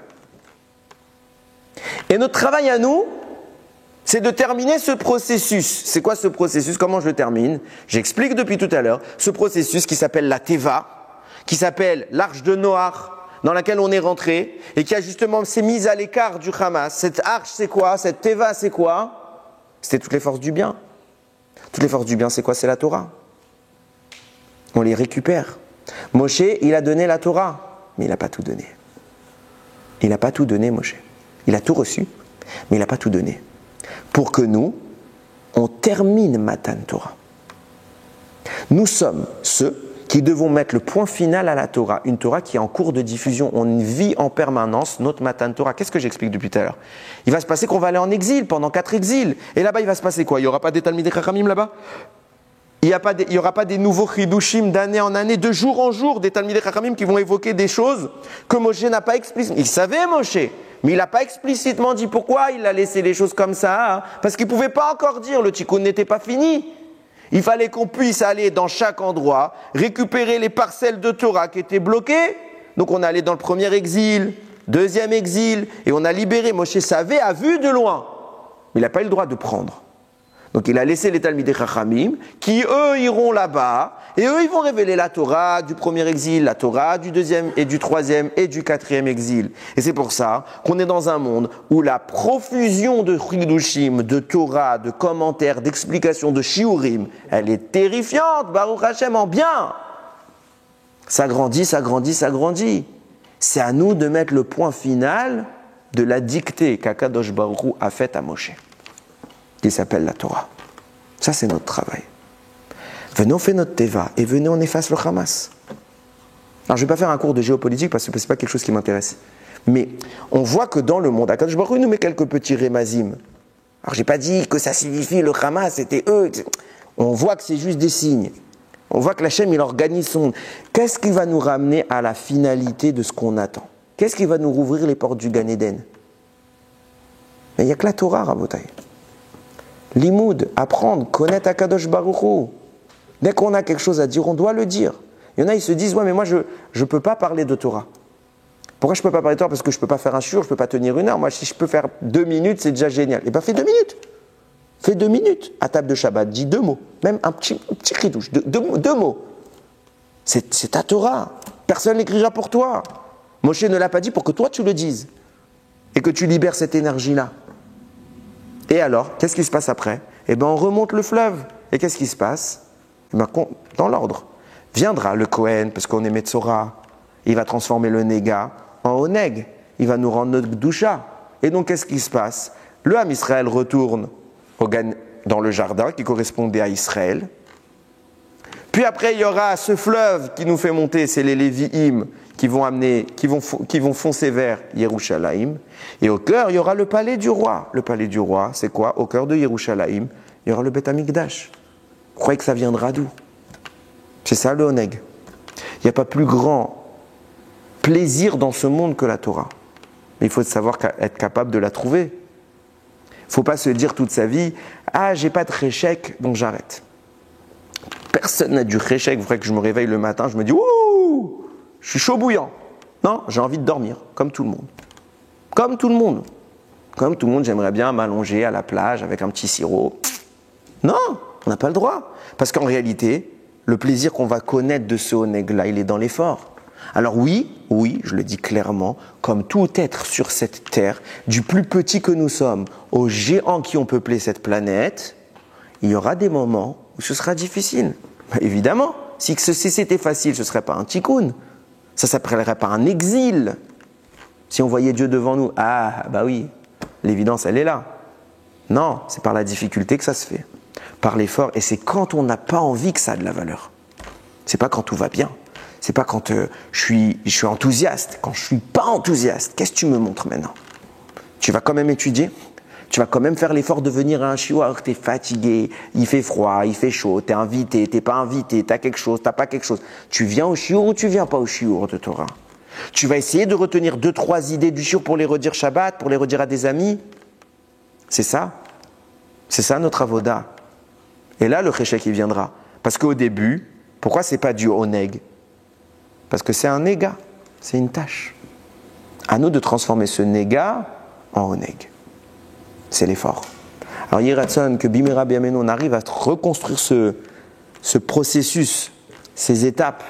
Et notre travail à nous, c'est de terminer ce processus. C'est quoi ce processus? Comment je le termine? J'explique depuis tout à l'heure ce processus qui s'appelle la Teva, qui s'appelle l'arche de Noach, dans laquelle on est rentré, et qui a justement s'est mise à l'écart du Hamas. Cette arche, c'est quoi? Cette Teva, c'est quoi? C'était toutes les forces du bien. Toutes les forces du bien, c'est quoi? C'est la Torah. On les récupère. Moshe, il a donné la Torah, mais il n'a pas tout donné. Il n'a pas tout donné, Moshe. Il a tout reçu, mais il n'a pas tout donné. Pour que nous, on termine Matan Torah. Nous sommes ceux qui devons mettre le point final à la Torah, une Torah qui est en cours de diffusion. On vit en permanence notre Matan Torah. Qu'est-ce que j'explique depuis tout à l'heure? Il va se passer qu'on va aller en exil pendant 4 exils. Et là-bas, il va se passer quoi? Il n'y aura pas des Talmidei Chachamim là-bas? Il n'y aura pas des nouveaux chidushim d'année en année, de jour en jour, des Talmidei Chachamim qui vont évoquer des choses que Moshe n'a pas explicitement. Il savait Moshe, mais il n'a pas explicitement dit pourquoi il a laissé les choses comme ça. Hein, parce qu'il ne pouvait pas encore dire, le tikkun n'était pas fini. Il fallait qu'on puisse aller dans chaque endroit, récupérer les parcelles de Torah qui étaient bloquées. Donc on est allé dans le premier exil, deuxième exil, et on a libéré. Moshe savait à vue de loin, mais il n'a pas eu le droit de prendre. Donc il a laissé les Talmidei Chachamim, qui eux iront là-bas, et eux ils vont révéler la Torah du premier exil, la Torah du deuxième et du troisième et du quatrième exil. Et c'est pour ça qu'on est dans un monde où la profusion de chidushim, de Torah, de commentaires, d'explications, de shiurim, elle est terrifiante, Baruch Hashem, en bien. Ça grandit. C'est à nous de mettre le point final de la dictée qu'Akadosh Baruch Hu a faite à Moshe, qui s'appelle la Torah. Ça, c'est notre travail. Venez, on fait notre Teva, et venez, on efface le Hamas. Alors, je ne vais pas faire un cours de géopolitique, parce que ce n'est pas quelque chose qui m'intéresse. Mais on voit que dans le monde, Akadosh Baruch Hu nous met quelques petits rémazim. Alors, je n'ai pas dit que ça signifie le Hamas, c'était eux. On voit que c'est juste des signes. On voit que l'Hachem, il organise son... Qu'est-ce qui va nous ramener à la finalité de ce qu'on attend? Qu'est-ce qui va nous rouvrir les portes du Gan Eden? Mais il n'y a que la Torah, Rabotai. Limoud, apprendre, connaître Akadosh Baruch Hu. Dès qu'on a quelque chose à dire, on doit le dire. Il y en a, ils se disent, ouais, mais moi, je ne peux pas parler de Torah. Pourquoi je ne peux pas parler de Torah? Parce que je ne peux pas faire un shiur, je ne peux pas tenir 1 heure. Moi, si je peux faire 2 minutes, c'est déjà génial. Eh bien, fais 2 minutes. Fais 2 minutes à table de Shabbat. Dis 2 mots. Même un petit ridouche. 2 mots. C'est ta Torah. Personne ne l'écrira pour toi. Moshe ne l'a pas dit pour que toi, tu le dises. Et que tu libères cette énergie-là. Et alors, qu'est-ce qui se passe après? Eh bien, on remonte le fleuve. Et qu'est-ce qui se passe? Eh bien, dans l'ordre. Viendra le Kohen, parce qu'on est Metzora. Il va transformer le Néga en Oneg. Il va nous rendre notre Gdusha. Et donc, qu'est-ce qui se passe? Le Ham Israël retourne dans le jardin qui correspondait à Israël. Puis après, il y aura ce fleuve qui nous fait monter, c'est les Lévi'im qui vont foncer vers Yerushalayim. Et au cœur, il y aura le palais du roi. Le palais du roi, c'est quoi? Au cœur de Yerushalayim, il y aura le Beth Amikdash. Vous croyez que ça viendra d'où? C'est ça le Oneg. Il n'y a pas plus grand plaisir dans ce monde que la Torah. Mais il faut savoir être capable de la trouver. Il ne faut pas se dire toute sa vie, ah, j'ai pas de réchec, donc j'arrête. Personne n'a du réchec. Vous voyez que je me réveille le matin, je me dis, ouh, je suis chaud bouillant. Non, j'ai envie de dormir, comme tout le monde. Comme tout le monde. Comme tout le monde, j'aimerais bien m'allonger à la plage avec un petit sirop. Non, on n'a pas le droit. Parce qu'en réalité, le plaisir qu'on va connaître de ce Oneg-là, il est dans l'effort. Alors oui, je le dis clairement, comme tout être sur cette terre, du plus petit que nous sommes aux géants qui ont peuplé cette planète, il y aura des moments où ce sera difficile. Bah, évidemment, si c'était facile, ce ne serait pas un tikkun. Ça ne s'appellerait pas un exil. Si on voyait Dieu devant nous, ah bah oui, l'évidence elle est là. Non, c'est par la difficulté que ça se fait. Par l'effort, et c'est quand on n'a pas envie que ça a de la valeur. C'est pas quand tout va bien. C'est pas quand je suis enthousiaste. Quand je suis pas enthousiaste, qu'est-ce que tu me montres maintenant? Tu vas quand même étudier? Tu vas quand même faire l'effort de venir à un shiur alors que tu es fatigué, il fait froid, il fait chaud, tu es invité, tu n'es pas invité, tu as quelque chose, tu n'as pas quelque chose. Tu viens au shiur ou tu viens pas au shiur de Torah? Tu vas essayer de retenir 2-3 idées du shiur pour les redire Shabbat, pour les redire à des amis? C'est ça? C'est ça notre avoda. Et là, le cheshek, il viendra. Parce qu'au début, pourquoi c'est pas du oneg? Parce que c'est un néga, c'est une tâche. À nous de transformer ce néga en oneg. C'est l'effort. Alors, Yiratson, que Bimera Biameno, on arrive à reconstruire ce processus, ces étapes,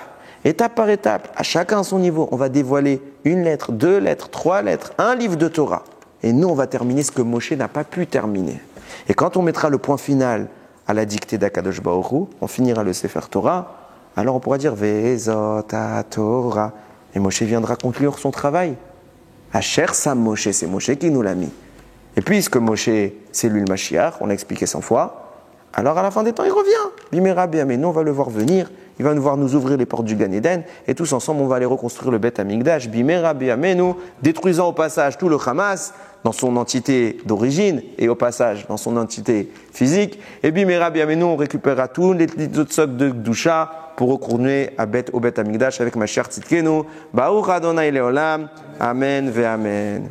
étape par étape, à chacun à son niveau. On va dévoiler 1 lettre, 2 lettres, 3 lettres, un livre de Torah. Et nous, on va terminer ce que Moshe n'a pas pu terminer. Et quand on mettra le point final à la dictée d'Akadosh Baruch Hu, on finira le Sefer Torah, alors on pourra dire Vezot Torah. Et Moshe viendra conclure son travail. Asher Sam Moshe, c'est Moshe qui nous l'a mis. Et puisque Moshe, c'est lui le Mashiach, on l'a expliqué 100 fois, alors à la fin des temps, il revient. Bimera Biameno, on va le voir venir, il va nous ouvrir les portes du Gan Eden, et tous ensemble, on va aller reconstruire le Beth Amikdash, Bimera Biameno, détruisant au passage tout le Hamas, dans son entité d'origine, et au passage, dans son entité physique, et Bimera Biameno, on récupérera tous les autres socs de Gdusha, pour retourner au Beth Amikdash avec Mashiach Tzidkenu, Baruch Adonai Leolam, Amen ve Amen.